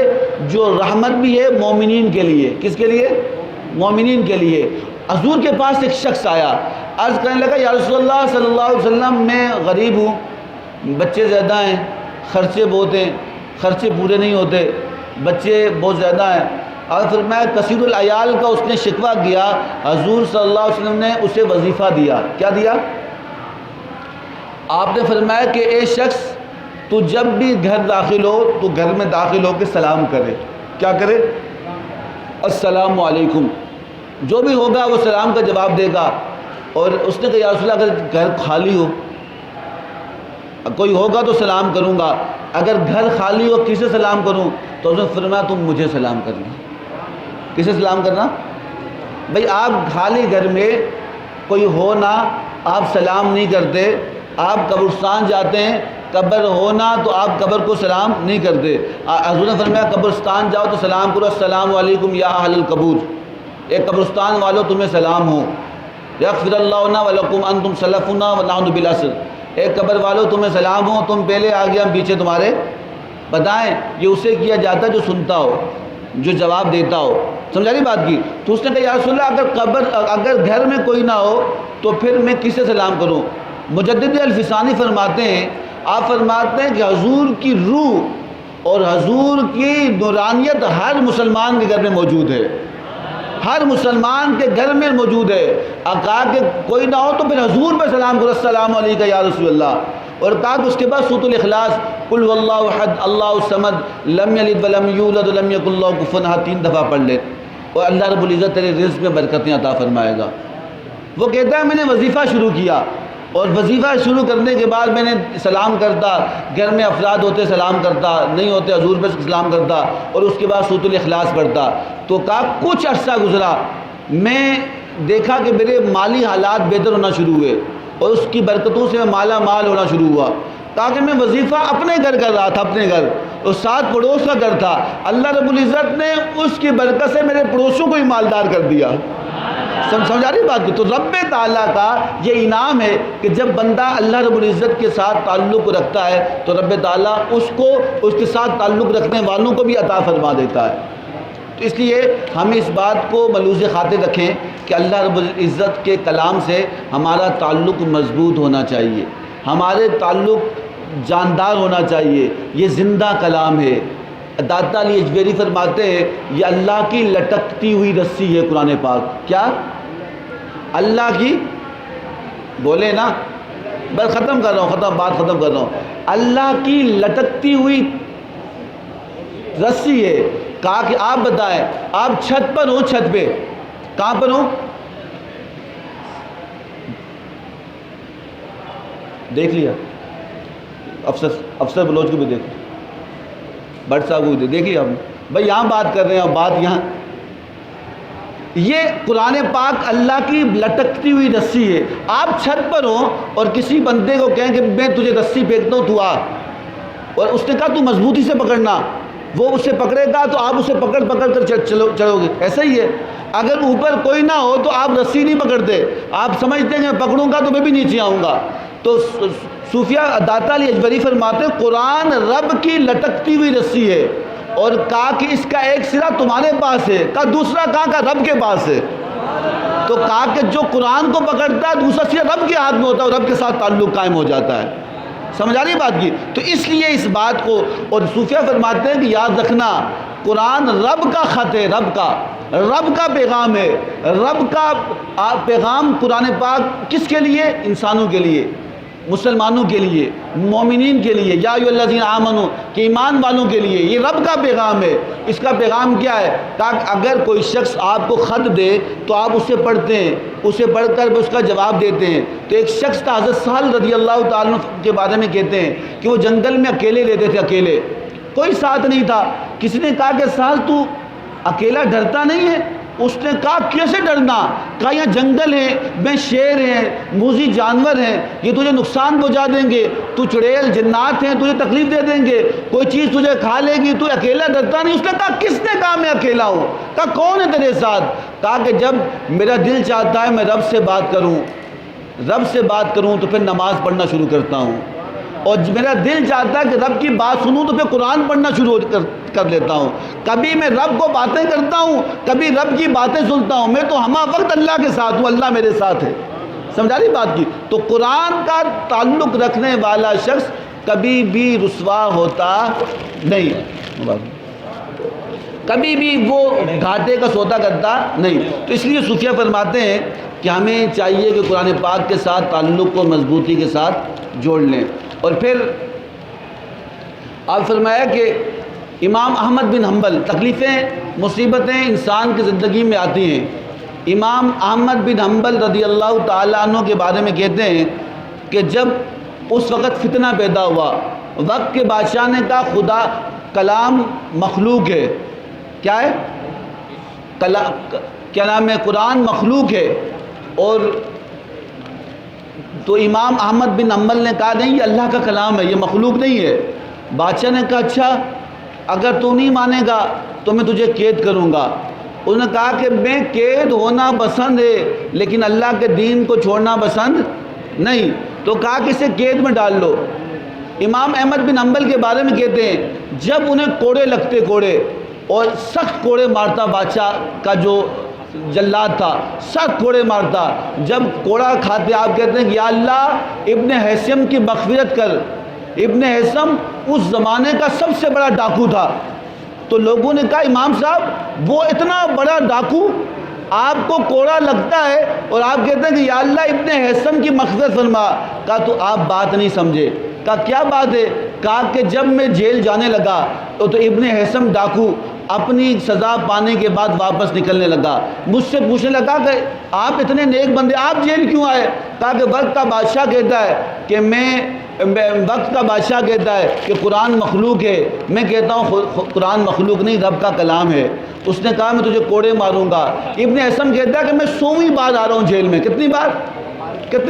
جو رحمت بھی ہے مومنین کے لیے۔ کس کے لیے؟ مومنین کے لیے۔ حضور کے پاس ایک شخص آیا، عرض کرنے لگا یا رسول اللہ صلی اللہ علیہ وسلم میں غریب ہوں، بچے زیادہ ہیں، خرچے بہت ہیں، خرچے پورے نہیں ہوتے، بچے بہت زیادہ ہیں۔ اور فرمایا کثیر العیال کا اس نے شکوہ کیا، حضور صلی اللہ علیہ وسلم نے اسے وظیفہ دیا۔ کیا دیا؟ آپ نے فرمایا کہ اے شخص تو جب بھی گھر داخل ہو تو گھر میں داخل ہو کے سلام کرے۔ کیا کرے؟ السلام علیکم۔ جو بھی ہوگا وہ سلام کا جواب دے گا۔ اور اس نے کہا یا رسول اللہ اگر گھر خالی ہو، کوئی ہوگا تو سلام کروں گا، اگر گھر خالی ہو کسے سلام کروں؟ تو اس نے فرمایا تم مجھے سلام کرنا۔ کسے سلام کرنا؟ بھئی آپ خالی گھر میں کوئی ہو نہ، آپ سلام نہیں کرتے، آپ قبرستان جاتے ہیں، قبر ہونا تو آپ قبر کو سلام نہیں کرتے۔ حضور نے فرمایا قبرستان جاؤ تو سلام کرو السلام علیکم یا اہل القبور، اے قبرستان والو تمہیں سلام ہو، یغفر اللہ لنا ولکم انتم سلفنا ونحن بالعصر، اے قبر والو تمہیں سلام ہو، تم پہلے آگے ہم پیچھے تمہارے۔ بتائیں یہ اسے کیا جاتا ہے جو سنتا ہو، جو جواب دیتا ہو۔ سمجھا رہی بات کی؟ تو اس نے کہا یا رسول اللہ اگر گھر میں کوئی نہ ہو تو پھر میں کسے سلام کروں؟ مجدد الفسانی فرماتے ہیں، آپ فرماتے ہیں کہ حضور کی روح اور حضور کی نورانیت ہر مسلمان کے گھر میں موجود ہے، ہر مسلمان کے گھر میں موجود ہے۔ کہا کہ کوئی نہ ہو تو پھر حضور پہ سلام کرو السلام علیکم یا رسول اللہ۔ اور کہا کہ اس کے بعد سورۃ الاخلاص قل واللہ احد اللہ الصمد لم یلد ولم یولد ولم یکن لہ کفوا احد 3 دفعہ پڑھ لے، اور اللہ رب العزت تیرے رزق میں برکتیں عطا فرمائے گا۔ وہ کہتا ہے میں نے وظیفہ شروع کیا، اور وظیفہ شروع کرنے کے بعد میں نے سلام کرتا، گھر میں افراد ہوتے سلام کرتا، نہیں ہوتے حضور پہ سلام کرتا، اور اس کے بعد سورۃ الاخلاص پڑھتا۔ تو کہا کچھ عرصہ گزرا، میں دیکھا کہ میرے مالی حالات بہتر ہونا شروع ہوئے، اور اس کی برکتوں سے میں مالا مال ہونا شروع ہوا۔ تاکہ میں وظیفہ اپنے گھر کر رہا تھا، اپنے گھر، اور ساتھ پڑوس کا گھر تھا، اللہ رب العزت نے اس کی برکت سے میرے پڑوسوں کو ہی مالدار کر دیا۔ سمجھا رہی بات کی؟ تو رب تعالیٰ کا یہ انعام ہے کہ جب بندہ اللہ رب العزت کے ساتھ تعلق رکھتا ہے تو رب تعالیٰ اس کو اس کے ساتھ تعلق رکھنے والوں کو بھی عطا فرما دیتا ہے۔ تو اس لیے ہم اس بات کو ملحوظ خاطر رکھیں کہ اللہ رب العزت کے کلام سے ہمارا تعلق مضبوط ہونا چاہیے، ہمارے تعلق جاندار ہونا چاہیے۔ یہ زندہ کلام ہے۔ داتا علی اجمیری فرماتے ہیں یہ اللہ کی لٹکتی ہوئی رسی ہے قرآن پاک۔ کیا؟ اللہ کی، بولے نا، بس ختم کر رہا ہوں، بات ختم کر رہا ہوں۔ اللہ کی لٹکتی ہوئی رسی ہے۔ کہا کہ آپ بتائیں آپ چھت پر ہو، چھت پہ کہاں پر ہو؟ دیکھ لیا افسر بلوچ کو بھی دیکھ، بٹ صاحب کو بھی دیکھ لیا آپ نے؟ بھائی یہاں بات کر رہے ہیں، بات یہاں یہ قرآن پاک اللہ کی لٹکتی ہوئی رسی ہے. آپ چھت پر ہو اور کسی بندے کو کہیں کہ میں تجھے رسی پھینکتا ہوں تو آ, اور اس نے کہا تو مضبوطی سے پکڑنا, وہ اسے پکڑے گا تو آپ اسے پکڑ کر چلو گے. ایسا ہی ہے, اگر اوپر کوئی نہ ہو تو آپ رسی نہیں پکڑتے, آپ سمجھتے ہیں کہ میں پکڑوں گا تو میں بھی نیچے آؤں گا. تو صوفیہ داتا علی اجبری فرماتے ہیں قرآن رب کی لٹکتی ہوئی رسی ہے, اور کہا کہ اس کا ایک سرا تمہارے پاس ہے, کہا دوسرا کہا رب کے پاس ہے. تو کہا کہ جو قرآن کو پکڑتا ہے دوسرا سرا رب کے ہاتھ میں ہوتا ہے اور رب کے ساتھ تعلق قائم ہو جاتا ہے. سمجھ آ رہی بات کی؟ تو اس لیے اس بات کو, اور صوفیہ فرماتے ہیں کہ یاد رکھنا قرآن رب کا خط ہے, رب کا پیغام ہے. رب کا پیغام قرآن پاک کس کے لیے؟ انسانوں کے لیے, مسلمانوں کے لیے, مومنین کے لیے, یا ایھا الذین آمنوا کہ ایمان والوں کے لیے یہ رب کا پیغام ہے. اس کا پیغام کیا ہے؟ تاکہ اگر کوئی شخص آپ کو خط دے تو آپ اسے پڑھتے ہیں, اسے پڑھ کر اس کا جواب دیتے ہیں. تو ایک شخص تھا حضرت سہل رضی اللہ تعالیٰ عنہ کے بارے میں کہتے ہیں کہ وہ جنگل میں اکیلے رہتے تھے, اکیلے, کوئی ساتھ نہیں تھا. کسی نے کہا کہ سہل تو اکیلا ڈرتا نہیں ہے؟ اس نے کہا کیسے ڈرنا؟ کہا یہاں جنگل ہے, میں شیر ہیں, موذی جانور ہیں, یہ تجھے نقصان پہنچا دیں گے, تو چڑیل جنات ہیں, تجھے تکلیف دے دیں گے, کوئی چیز تجھے کھا لے گی, تو اکیلا ڈرتا نہیں؟ اس نے کہا کس نے کہا میں اکیلا ہوں؟ کہا کون ہے تیرے ساتھ؟ کہا کہ جب میرا دل چاہتا ہے میں رب سے بات کروں تو پھر نماز پڑھنا شروع کرتا ہوں, اور میرا دل چاہتا ہے کہ رب کی بات سنوں تو پھر قرآن پڑھنا شروع کر لیتا ہوں. کبھی میں رب کو باتیں کرتا ہوں, کبھی رب کی باتیں سنتا ہوں. میں تو ہمہ وقت اللہ کے ساتھ ہوں, اللہ میرے ساتھ ہے. سمجھا رہی بات کی؟ تو قرآن کا تعلق رکھنے والا شخص کبھی بھی رسوا ہوتا نہیں, کبھی بھی وہ گھاٹے کا سودا کرتا نہیں. تو اس لیے صوفیہ فرماتے ہیں کہ ہمیں چاہیے کہ قرآن پاک کے ساتھ تعلق کو مضبوطی کے ساتھ جوڑ لیں. اور پھر آپ فرمایا کہ امام احمد بن حنبل, تکلیفیں مصیبتیں انسان کی زندگی میں آتی ہیں. امام احمد بن حنبل رضی اللہ تعالیٰ عنہ کے بارے میں کہتے ہیں کہ جب اس وقت فتنہ پیدا ہوا, وقت کے بادشاہ نے کہا خدا کلام مخلوق ہے. کیا ہے؟ کیا نام ہے؟ قرآن مخلوق ہے. اور تو امام احمد بن حنبل نے کہا نہیں, یہ اللہ کا کلام ہے, یہ مخلوق نہیں ہے. بادشاہ نے کہا اچھا اگر تو نہیں مانے گا تو میں تجھے قید کروں گا. انہوں نے کہا کہ میں قید ہونا پسند ہے لیکن اللہ کے دین کو چھوڑنا پسند نہیں. تو کہا کہ اسے قید میں ڈال لو. امام احمد بن حنبل کے بارے میں کہتے ہیں جب انہیں کوڑے لگتے, کوڑے, اور سخت کوڑے مارتا, بادشاہ کا جو جلاد تھا سخت کوڑے مارتا, جب کوڑا کھاتے آپ کہتے ہیں کہ یا اللہ ابن حیثم کی مغفرت کر. ابن حیثم اس زمانے کا سب سے بڑا ڈاکو تھا. تو لوگوں نے کہا امام صاحب وہ اتنا بڑا ڈاکو آپ کو کوڑا لگتا ہے اور آپ کہتے ہیں کہ یا اللہ ابن حیثم کی مغفرت فرما. کہا تو آپ بات نہیں سمجھے. کہا کیا بات ہے؟ کہا کہ جب میں جیل جانے لگا تو ابن حیثم ڈاکو اپنی سزا پانے کے بعد واپس نکلنے لگا. مجھ سے پوچھنے لگا کہ آپ اتنے نیک بندے آپ جیل کیوں آئے؟ کہا کہ وقت کا بادشاہ کہتا ہے کہ وقت کا بادشاہ کہتا ہے کہ قرآن مخلوق ہے, میں کہتا ہوں قرآن مخلوق نہیں رب کا کلام ہے. اس نے کہا میں تجھے کوڑے ماروں گا. ابن حیثم کہتا ہے کہ میں 100ویں بار آ رہا ہوں جیل میں. کتنی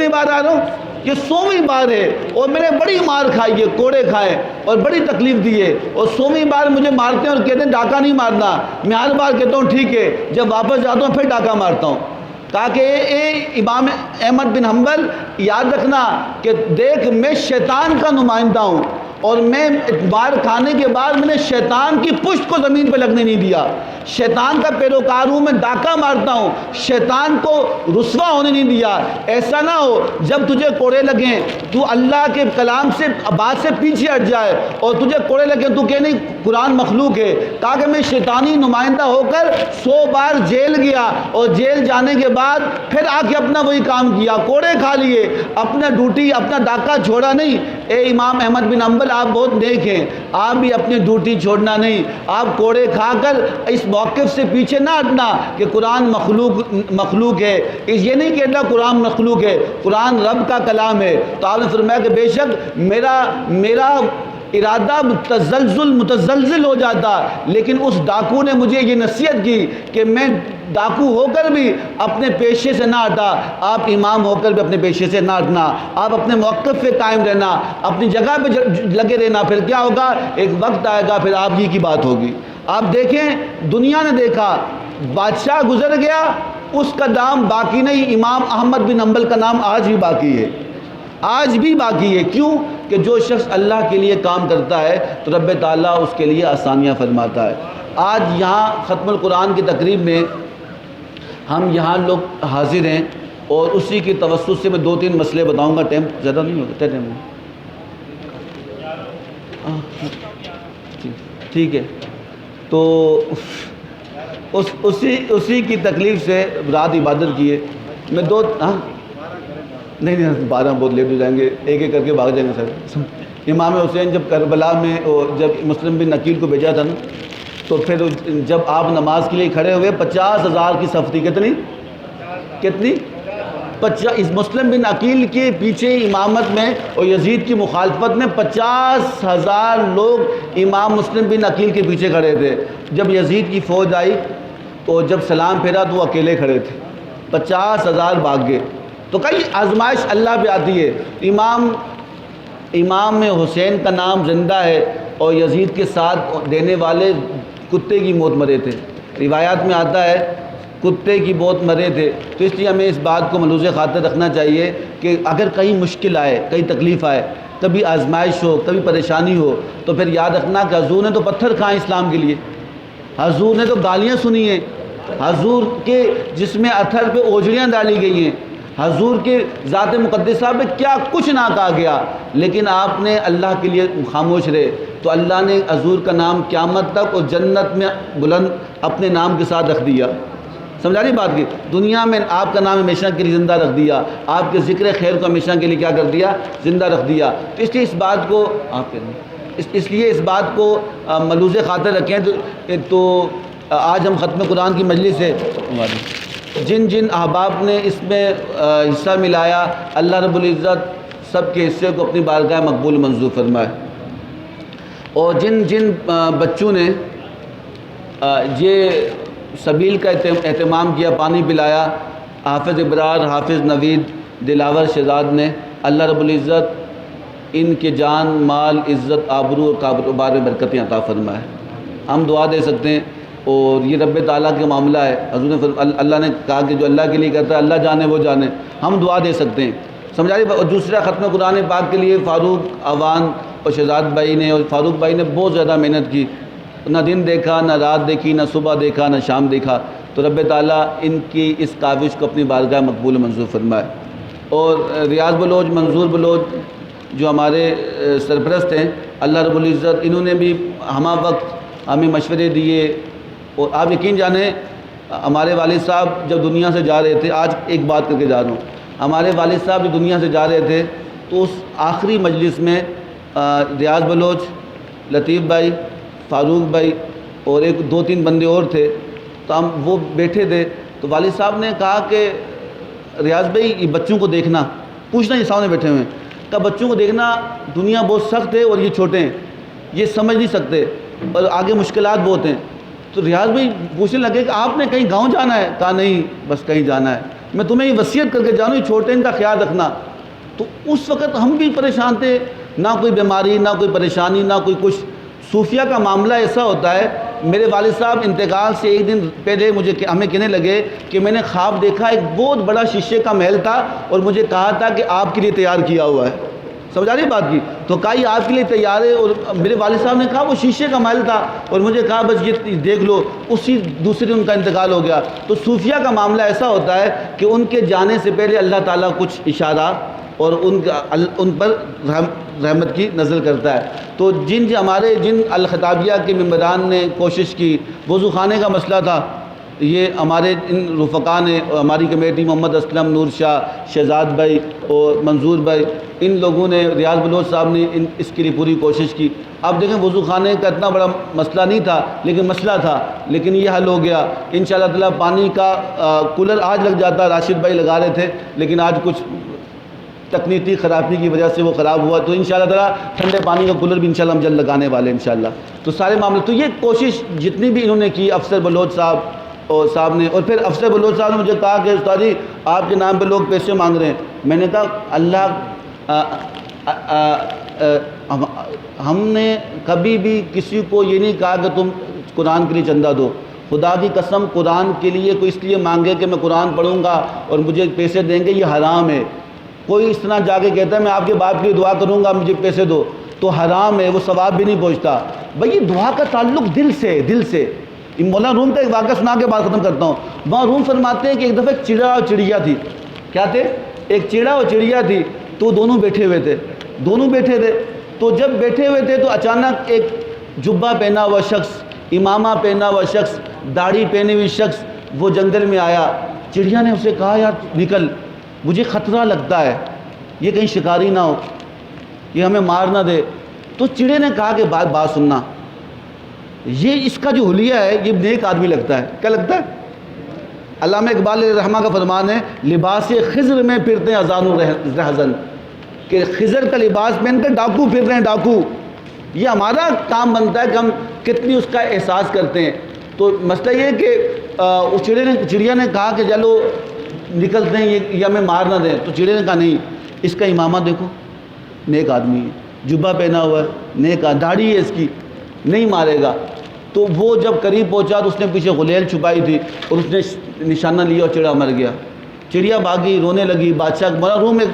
بار آ رہا ہوں؟ یہ 100ویں بار ہے, اور میں نے بڑی مار کھائی ہے, کوڑے کھائے اور بڑی تکلیف دی ہے, اور 100ویں بار مجھے مارتے ہیں اور کہتے ہیں ڈاکہ نہیں مارنا. میں ہر بار کہتا ہوں ٹھیک ہے, جب واپس جاتا ہوں پھر ڈاکہ مارتا ہوں. کہا کہ اے امام احمد بن حنبل یاد رکھنا کہ دیکھ میں شیطان کا نمائندہ ہوں, اور میں بار کھانے کے بعد میں نے شیطان کی پشت کو زمین پہ لگنے نہیں دیا. شیطان کا پیروکار ہوں, میں ڈاکہ مارتا ہوں, شیطان کو رسوا ہونے نہیں دیا. ایسا نہ ہو جب تجھے کوڑے لگیں تو اللہ کے کلام سے بات سے پیچھے ہٹ جائے, اور تجھے کوڑے لگیں تو کہ نہیں قرآن مخلوق ہے. کہا کہ میں شیطانی نمائندہ ہو کر 100 بار جیل گیا, اور جیل جانے کے بعد پھر آ کے اپنا وہی کام کیا, کوڑے کھا لیے, اپنا ڈیوٹی اپنا ڈاکہ چھوڑا نہیں. اے امام احمد بن حنبل آپ بہت نیک ہیں, آپ بھی اپنی ڈیوٹی چھوڑنا نہیں. آپ کوڑے کھا کر اس موقف سے پیچھے نہ ہٹنا کہ قرآن مخلوق ہے. یہ نہیں کہنا قرآن مخلوق ہے, قرآن رب کا کلام ہے. تو آپ نے فرمایا کہ بے شک میرا ارادہ متزلزل ہو جاتا، لیکن اس ڈاکو نے مجھے یہ نصیحت کی کہ میں ڈاکو ہو کر بھی اپنے پیشے سے نہ ہٹا، آپ امام ہو کر بھی اپنے پیشے سے نہ ہٹنا، آپ اپنے موقف پہ قائم رہنا، اپنی جگہ پہ لگے رہنا، پھر کیا ہوگا، ایک وقت آئے گا پھر آپ ہی کی بات ہوگی۔ آپ دیکھیں دنیا نے دیکھا، بادشاہ گزر گیا، اس کا نام باقی نہیں، امام احمد بن حنبل کا نام آج بھی باقی ہے، آج بھی باقی ہے۔ کیوں؟ کہ جو شخص اللہ کے لیے کام کرتا ہے تو رب تعالیٰ اس کے لیے آسانیاں فرماتا ہے۔ آج یہاں ختم القرآن کی تقریب میں ہم یہاں لوگ حاضر ہیں، اور اسی کی توسط سے میں 2-3 مسئلے بتاؤں گا، ٹائم زیادہ نہیں ہوگا، ٹائم ٹھیک ہے۔ تو اسی کی تکلیف سے رات عبادت کی ہے، میں نہیں 12 بہت لیٹ ہو جائیں گے، ایک ایک کر کے بھاگ جائیں گے سر۔ امام حسین جب کربلا میں جب مسلم بن عقیل کو بھیجا تھا نا، تو پھر جب آپ نماز کے لیے کھڑے ہوئے 50,000 کی صف تھی، کتنی 50، مسلم بن عقیل کے پیچھے امامت میں اور یزید کی مخالفت میں 50,000 لوگ امام مسلم بن عقیل کے پیچھے کھڑے تھے۔ جب یزید کی فوج آئی تو جب سلام پھیرا تو وہ اکیلے کھڑے تھے، 50,000 بھاگ گئے۔ تو کئی آزمائش اللہ پہ آتی ہے۔ امام حسین کا نام زندہ ہے، اور یزید کے ساتھ دینے والے کتے کی موت مرے تھے، روایات میں آتا ہے کتے کی موت مرے تھے۔ تو اس لیے ہمیں اس بات کو ملحوظ خاطر رکھنا چاہیے کہ اگر کہیں مشکل آئے، کہیں تکلیف آئے، کبھی آزمائش ہو، کبھی پریشانی ہو، تو پھر یاد رکھنا کہ حضور نے تو پتھر کھائے اسلام کے لیے، حضور نے تو گالیاں سنی ہیں، حضور کے جس میں اتھر پہ اوجڑیاں ڈالی گئی ہیں، حضور کے ذات مقدسہ پہ کیا کچھ نہ کہا گیا، لیکن آپ نے اللہ کے لیے خاموش رہے، تو اللہ نے حضور کا نام قیامت تک اور جنت میں بلند اپنے نام کے ساتھ رکھ دیا۔ سمجھا رہی بات کی؟ دنیا میں آپ کا نام ہمیشہ کے لیے زندہ رکھ دیا، آپ کے ذکر خیر کو ہمیشہ کے لیے کیا کر دیا، زندہ رکھ دیا۔ تو اس لیے اس بات کو اس لیے اس بات کو ملحوظ خاطر رکھیں۔ تو آج ہم ختم قرآن کی مجلس سے جن جن احباب نے اس میں حصہ ملایا، اللہ رب العزت سب کے حصے کو اپنی بارگاہ مقبول منظور فرمائے، اور جن جن بچوں نے یہ سبیل کا اہتمام کیا، پانی پلایا، حافظ ابرار، حافظ نوید، دلاور شہزاد نے، اللہ رب العزت ان کے جان، مال، عزت، آبرو اور کاروبار میں برکتیں عطا فرمائے۔ ہم دعا دے سکتے ہیں، اور یہ رب تعالیٰ کا معاملہ ہے۔ حضور نے اللہ نے کہا کہ جو اللہ کے لیے کرتا ہے اللہ جانے وہ جانے، ہم دعا دے سکتے ہیں، سمجھا رہی۔ اور دوسرا ختم قرآن پاک کے لیے فاروق اوان اور شہزاد بھائی نے، اور فاروق بھائی نے بہت زیادہ محنت کی، نہ دن دیکھا، نہ رات دیکھی، نہ صبح دیکھا، نہ شام دیکھا۔ تو رب تعالیٰ ان کی اس کاوش کو اپنی بارگاہ مقبول منظور فرمائے۔ اور ریاض بلوچ، منظور بلوچ جو ہمارے سرپرست ہیں، اللہ رب العزت انہوں نے بھی ہمہ وقت ہمیں مشورے دیے۔ اور آپ یقین جانیں ہمارے والد صاحب جب دنیا سے جا رہے تھے، آج ایک بات کر کے جا رہا ہوں، ہمارے والد صاحب جب دنیا سے جا رہے تھے تو اس آخری مجلس میں ریاض بلوچ، لطیف بھائی، فاروق بھائی اور 2-3 بندے اور تھے، تو ہم وہ بیٹھے تھے، تو والد صاحب نے کہا کہ ریاض بھائی یہ بچوں کو دیکھنا، پوچھنا یہ سامنے بیٹھے ہوئے ہیں، کہ بچوں کو دیکھنا، دنیا بہت سخت ہے اور یہ چھوٹے ہیں، یہ سمجھ نہیں سکتے اور آگے مشکلات بہت ہیں۔ تو ریاض بھائی پوچھنے لگے کہ آپ نے کہیں گاؤں جانا ہے؟ کہا نہیں، بس کہیں جانا ہے، میں تمہیں یہ وصیت کر کے جانوں، یہ چھوٹے ان کا خیال رکھنا۔ تو اس وقت ہم بھی پریشان تھے، نہ کوئی بیماری، نہ کوئی پریشانی، نہ کوئی کچھ۔ صوفیہ کا معاملہ ایسا ہوتا ہے، میرے والد صاحب انتقال سے ایک دن پہلے ہمیں کہنے لگے کہ میں نے خواب دیکھا، ایک بہت بڑا شیشے کا محل تھا اور مجھے کہا تھا کہ آپ کے لیے تیار کیا ہوا ہے۔ سمجھا رہی بات کی؟ تو کہا یہ آپ کے لیے تیار ہے، اور میرے والد صاحب نے کہا وہ شیشے کا محل تھا، اور مجھے کہا بس یہ دیکھ لو، اسی دوسرے دن ان کا انتقال ہو گیا۔ تو صوفیہ کا معاملہ ایسا ہوتا ہے کہ ان کے جانے سے پہلے اللہ تعالیٰ کچھ اشارہ اور ان پر رحمت کی نزل کرتا ہے۔ تو ہمارے جن الخطابیہ کے ممبران نے کوشش کی، وضو خانے کا مسئلہ تھا، یہ ہمارے ان رفقا نے، ہماری کمیٹی، محمد اسلم، نور شاہ، شہزاد بھائی اور منظور بھائی، ان لوگوں نے، ریاض بلوچ صاحب نے اس کے لیے پوری کوشش کی۔ آپ دیکھیں وضو خانے کا اتنا بڑا مسئلہ نہیں تھا، لیکن مسئلہ تھا، لیکن یہ حل ہو گیا انشاءاللہ تعالیٰ۔ پانی کا کولر آج لگ جاتا، راشد بھائی لگا رہے تھے، لیکن آج کچھ تکنیکی خرابی کی وجہ سے وہ خراب ہوا، تو انشاءاللہ تعالیٰ ٹھنڈے پانی کا کولر بھی انشاءاللہ ہم جلد لگانے والے ہیں انشاءاللہ۔ تو سارے معاملے، تو یہ کوشش جتنی بھی انہوں نے کی، افسر بلوچ صاحب نے، اور پھر افسر بلوچ صاحب نے مجھے کہا کہ استاد جی آپ کے نام پہ لوگ پیسے مانگ رہے ہیں۔ میں نے کہا اللہ ہم نے کبھی بھی کسی کو یہ نہیں کہا کہ تم قرآن کے لیے چندہ دو۔ خدا کی قسم قرآن کے لیے کوئی اس لیے مانگے کہ میں قرآن پڑھوں گا اور مجھے پیسے دیں گے، یہ حرام ہے۔ کوئی اس طرح جا کے کہتا ہے میں آپ کے باپ کے لیے دعا کروں گا مجھے پیسے دو، تو حرام ہے، وہ ثواب بھی نہیں پہنچتا۔ بھائی یہ دعا کا تعلق دل سے، دل سے۔ مولانا روم کا ایک واقعہ سنا کے بات ختم کرتا ہوں۔ وہاں روم فرماتے ہیں کہ ایک دفعہ ایک چڑیا اور چڑیا تھی۔ کیا تھے؟ ایک چڑیا اور چڑیا تھی، تو دونوں بیٹھے ہوئے تھے، دونوں بیٹھے تھے۔ تو جب بیٹھے ہوئے تھے تو اچانک ایک جبہ پہنا ہوا شخص، امامہ پہنا ہوا شخص، داڑھی پہنے ہوئی شخص وہ جنگل میں آیا۔ چڑیا نے اسے کہا یار نکل، مجھے خطرہ لگتا ہے، یہ کہیں شکاری نہ ہو، یہ ہمیں مار نہ دے۔ تو چڑے نے کہا کہ بات سننا، یہ اس کا جو حلیہ ہے یہ نیک آدمی لگتا ہے۔ کیا لگتا ہے؟ علامہ اقبال علیہ رحمہ کا فرمان ہے لباس خضر میں پھرتے ہیں اذان الرحزن، کہ خضر کا لباس پہن کر ڈاکو پھر رہے ہیں، ڈاکو۔ یہ ہمارا کام بنتا ہے کہ ہم کتنی اس کا احساس کرتے ہیں۔ تو مسئلہ یہ ہے کہ چڑیا نے کہا کہ چلو نکلتے ہیں، یہ ہمیں مار نہ دیں۔ تو چڑیا نے کہا نہیں، اس کا امامہ دیکھو، نیک آدمی ہے، جبہ پہنا ہوا ہے، نیک داڑھی ہے اس کی، نہیں مارے گا۔ تو وہ جب قریب پہنچا تو اس نے پیچھے غلیل چھپائی تھی اور اس نے نشانہ لیا اور چڑیا مر گیا۔ چڑیا بھاگی، رونے لگی، بادشاہ معروف میں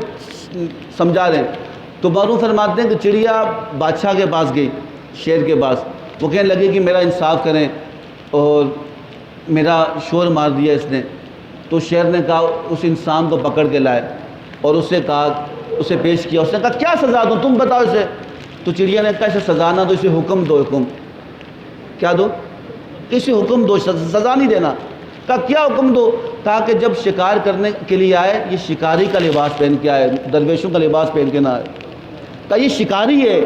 سمجھا رہے ہیں۔ تو معروف فرماتے ہیں کہ چڑیا بادشاہ کے پاس گئی، شیر کے پاس، وہ کہنے لگے کہ میرا انصاف کریں اور میرا شور مار دیا اس نے۔ تو شیر نے کہا اس انسان کو پکڑ کے لائے اور اسے کہا، اسے پیش کیا، اس نے کہا کیا سزا دوں تم بتاؤ اسے۔ تو چڑیا نے کہا اسے سزا نہ دو، اسے حکم دو۔ حکم کیا دو؟ اسے حکم دو، سزا نہیں دینا۔ کہا کیا حکم دو؟ کہا کہ جب شکار کرنے کے لیے آئے یہ شکاری کا لباس پہن کے آئے، درویشوں کا لباس پہن کے نہ آئے۔ کہا یہ شکاری ہے،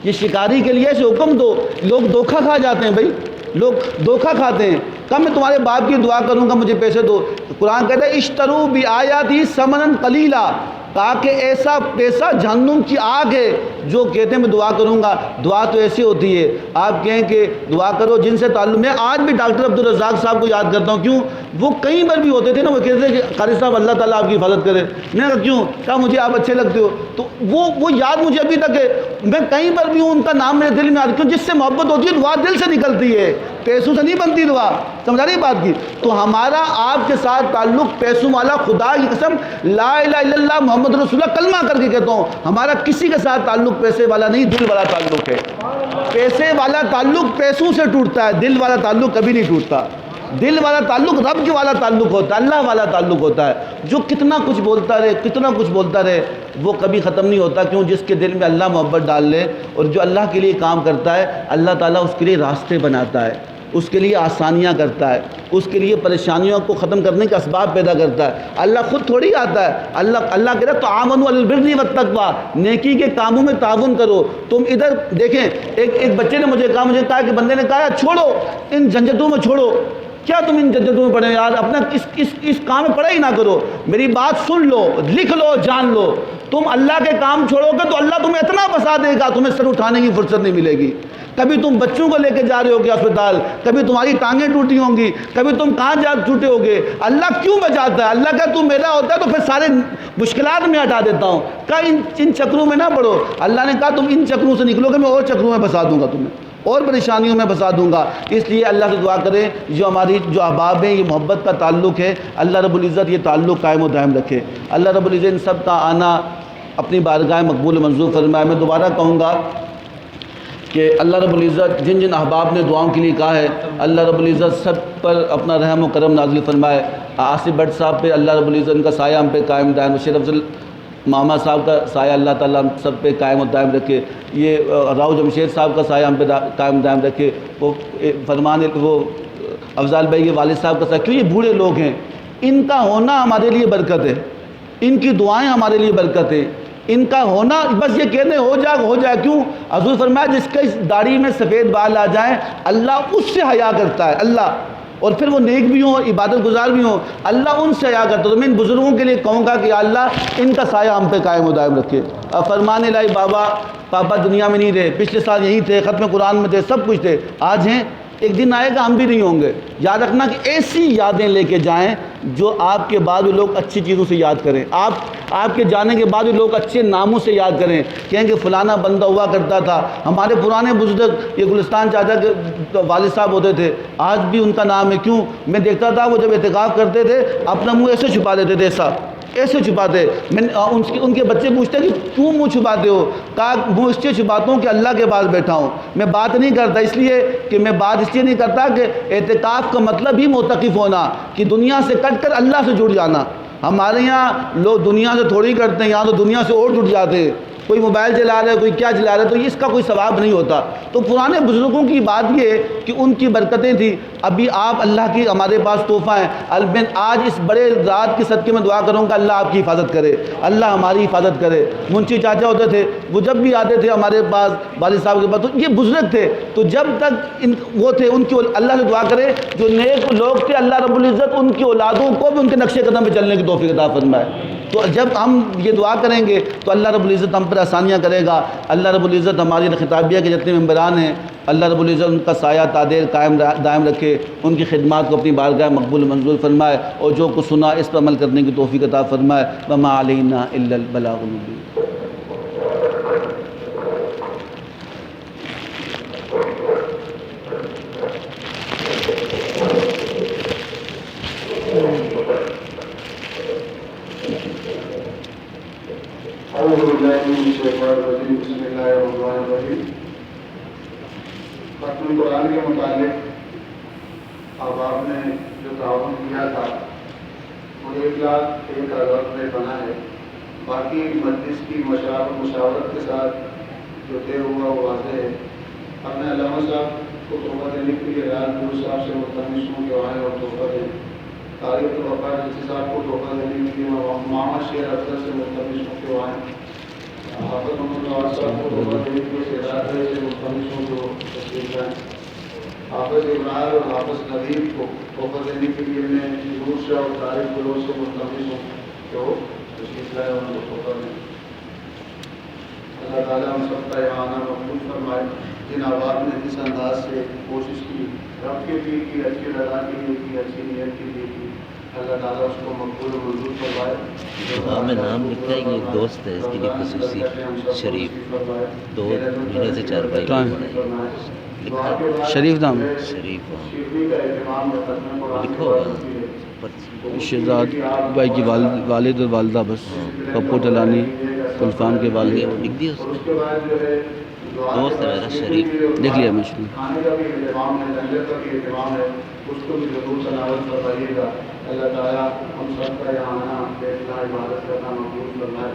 یہ شکاری کے لیے اسے حکم دو۔ لوگ دھوکہ کھا جاتے ہیں بھائی، لوگ دھوکہ کھاتے ہیں۔ کہا میں تمہارے باپ کی دعا کروں گا مجھے پیسے دو۔ قرآن کہتا ہے اشترو بآیاتی ثمنا قلیلا، کہا کہ ایسا پیسہ جہنم کی آگ ہے جو کہتے ہیں میں دعا کروں گا۔ دعا تو ایسی ہوتی ہے، آپ کہیں کہ دعا کرو جن سے تعلق۔ میں آج بھی ڈاکٹر عبدالرزاق صاحب کو یاد کرتا ہوں، کیوں؟ وہ کئی بار بھی ہوتے تھے نا، وہ کہتے تھے کہ قاری صاحب اللہ تعالیٰ آپ کی حفاظت کرے۔ میں نے کہا کیوں؟ کہا مجھے آپ اچھے لگتے ہو۔ تو وہ یاد مجھے ابھی تک ہے، میں کئی بار بھی ہوں، ان کا نام میرے دل میں آتا ہے، کیوں؟ جس سے محبت ہوتی ہے دعا دل سے نکلتی ہے، پیسوں سے نہیں بنتی دعا۔ سمجھا رہی بات کی؟ تو ہمارا آپ کے ساتھ تعلق پیسوں والا، خدا کی قسم لا الہ الا اللہ محمد رسول اللہ کلمہ کر کے کہتا ہوں، ہمارا کسی کے ساتھ تعلق پیسے والا نہیں، دل والا تعلق ہے۔ پیسے والا تعلق پیسوں سے ٹوٹتا ہے، دل والا تعلق کبھی نہیں ٹوٹتا۔ دل والا تعلق رب کے والا تعلق ہوتا ہے، اللہ والا تعلق ہوتا ہے، جو کتنا کچھ بولتا رہے، کتنا کچھ بولتا رہے، وہ کبھی ختم نہیں ہوتا۔ کیوں؟ جس کے دل میں اللہ محبت ڈال لے اور جو اللہ کے لیے کام کرتا ہے، اللہ تعالیٰ اس کے لیے راستے بناتا ہے، اس کے لیے آسانیاں کرتا ہے، اس کے لیے پریشانیوں کو ختم کرنے کے اسباب پیدا کرتا ہے۔ اللہ خود تھوڑی آتا ہے، اللہ کہتا ہے تعاونوا علی البر والتقوی، نیکی کے کاموں میں تعاون کرو۔ تم ادھر دیکھیں، ایک بچے نے مجھے کہا کہ بندے نے کہا چھوڑو ان جھنجھٹوں میں، چھوڑو، کیا تم ان جھنجھٹوں میں پڑے یار، اپنا اس کام میں پڑھا ہی نہ کرو، میری بات سن لو، لکھ لو، جان لو۔ تم اللہ کے کام چھوڑو گے تو اللہ تمہیں اتنا پھنسا دے گا، تمہیں سر اٹھانے کی فرصت نہیں ملے گی۔ کبھی تم بچوں کو لے کے جا رہے ہوگے اسپتال، کبھی تمہاری ٹانگیں ٹوٹی ہوں گی، کبھی تم کہاں جا ٹوٹے ہوگے۔ اللہ کیوں بچاتا ہے؟ اللہ کا تم میرا ہوتا ہے تو پھر سارے مشکلات میں ہٹا دیتا ہوں۔ کہا ان چکروں میں نہ پڑو۔ اللہ نے کہا تم ان چکروں سے نکلو گے، میں اور چکروں میں پھنسا دوں گا تمہیں، اور پریشانیوں میں پھنسا دوں گا۔ اس لیے اللہ سے دعا کریں جو ہماری جو احباب ہیں، یہ محبت کا تعلق ہے، اللہ رب العزت یہ تعلق قائم و دائم رکھے۔ اللہ رب العزت ان سب کا آنا اپنی بارگاہ مقبول و منظور فرمائے۔ میں دوبارہ کہوں گا کہ اللہ رب العزت جن جن احباب نے دعاؤں کے لیے کہا ہے، اللہ رب العزت سب پر اپنا رحم و کرم نازل فرمائے۔ آصف بٹ صاحب پہ اللہ رب العزت ان کا سایہ ہم پہ قائم دائم، شیر افضل ماما صاحب کا سایہ اللہ تعالیٰ ہم سب پہ قائم و دائم رکھے، یہ راؤ جمشید صاحب کا سایہ ہم پہ قائم دائم رکھے۔ وہ فرمان وہ افضال بھائی کے والد صاحب کا سایہ، کیوں؟ یہ بوڑھے لوگ ہیں، ان کا ہونا ہمارے لیے برکت ہے، ان کی دعائیں ہمارے لیے برکت ہے، ان کا ہونا بس یہ کہتے ہیں ہو جائے۔ کیوں؟ حضور فرمایا جس کے داڑھی میں سفید بال آ جائیں اللہ اس سے حیا کرتا ہے، اللہ اور پھر وہ نیک بھی ہوں، عبادت گزار بھی ہوں، اللہ ان سے حیا کرتا ہے۔ تو میں ان بزرگوں کے لیے کہوں گا کہ یا اللہ ان کا سایہ ہم پہ قائم و دائم رکھے۔ فرمانے لائی پاپا دنیا میں نہیں رہے، پچھلے سال یہیں تھے، ختم قرآن میں تھے، سب کچھ تھے، آج ہیں، ایک دن آئے گا ہم بھی نہیں ہوں گے۔ یاد رکھنا کہ ایسی یادیں لے کے جائیں جو آپ کے بعد لوگ اچھی چیزوں سے یاد کریں، آپ کے جانے کے بعد لوگ اچھے ناموں سے یاد کریں، کہیں کہ فلانا بندہ ہوا کرتا تھا۔ ہمارے پرانے بزرگ، یہ گلستان چاچا کے والد صاحب ہوتے تھے، آج بھی ان کا نام ہے۔ کیوں؟ میں دیکھتا تھا وہ جب اعتکاف کرتے تھے اپنا منہ ایسے چھپا دیتے تھے، ایسے چھپاتے۔ میں ان کے بچے پوچھتے کہ کیوں منہ چھپاتے ہو؟ کہا منہ اس لیے چھپاتا ہوں کہ اللہ کے پاس بیٹھا ہوں، میں بات نہیں کرتا اس لیے کہ نہیں کرتا کہ اعتکاف کا مطلب ہی معتکف ہونا، کہ دنیا سے کٹ کر اللہ سے جڑ جانا۔ ہمارے یہاں لوگ دنیا سے تھوڑی کرتے ہیں، یہاں تو دنیا سے اور جڑ جاتے ہیں، کوئی موبائل چلا رہا ہے، کوئی کیا چلا رہا ہے، تو اس کا کوئی ثواب نہیں ہوتا۔ تو پرانے بزرگوں کی بات یہ ہے کہ ان کی برکتیں تھیں۔ ابھی آپ اللہ کی ہمارے پاس تحفہ ہیں۔ میں آج اس بڑے رات کے صدقے میں دعا کروں گا اللہ آپ کی حفاظت کرے، اللہ ہماری حفاظت کرے۔ منشی چاچا ہوتے تھے، وہ جب بھی آتے تھے ہمارے پاس والد صاحب کے پاس، تو یہ بزرگ تھے، تو جب تک وہ تھے ان کی اللہ سے دعا کرے جو نیک لوگ تھے، اللہ رب العزت ان کی اولادوں کو بھی ان کے نقش قدم پہ چلنے کی توفیق عطا فرمائے۔ تو جب ہم یہ دعا کریں گے تو اللہ رب العزت ہم پر آسانیاں کرے گا۔ اللہ رب العزت ہماری خطابیہ کے جتنے ممبران ہیں، اللہ رب العزت ان کا سایہ تادیر قائم دائم رکھے، ان کی خدمات کو اپنی بارگاہ مقبول منظور فرمائے، اور جو کچھ سنا اس پر عمل کرنے کی توفیق عطا فرمائے۔ وما علینا الا البلاغ المبین۔ اعوذ باللہ من الشیطان الرجیم، بسم اللہ الرحمن الرحیم۔ ختم قرآن کے متعلق اب آپ نے جو تعاون کیا تھا وہ 1,01,000 روپے بنا ہے، باقی مجلس کی مشاورت کے ساتھ جو طے ہوا وہ واضح ہے۔ ہم نے علامہ صاحب کو تحفہ دینے کے لیے رات گرو صاحب سے ملتمس ہوں کہ آئیں اور تحفہ دیں۔ تاریخ وفا جیسے صاحب کو تحفہ دینے کے لیے ماما شیر افضل سے ملتمس ہوں کہ آئیں۔ حافظ محمد نواز صاحب کو تحفہ دینے کے لیے سیدات رہے سے ملتمس ہوں جو تشریف لائیں۔ حافظ ابراہیم اور حافظ ندیم کو تحفہ دینے کے لیے میں نور شاہ اور طارق گلو سے ملتمس ہوں کہ وہ تشریف لائیں اور ان کو تحفہ دیں۔ اللہ تعالیٰ ہم سب کا اعانہ مقبول فرمائے۔ جن آباد نے جس انداز سے کوشش کی، رب کے لیے کی، اچھی رضا کے لیے کی، اچھی نیت کے لیے کی، اللہ تعالیٰ اس کو مقبول و منظور فرمائے۔ دعا میں نام لکھتا ہے کہ ایک دوست ہے اس کے لیے خصوصی شریف، 2 مہینے سے 4 بھائی لکھا ہے شریف نام شریف، لکھا ہوگا شہزاد بھائی کی والد اور والدہ، بس پپو ٹلانی گلفان کے والد، لکھ دیا اس نے، دوست ہے میرا شریف، دیکھ لیا میں اس نے۔ کھانے کا بھی اہتمام ہے، لنگر کا بھی اہتمام ہے، اس کو بھی ضرور تناول فرمائیے گا۔ اللہ تعالیٰ ہم سب کا یہاں آنا، بیٹھنا، عبادت کرنا مقبول فرمائے۔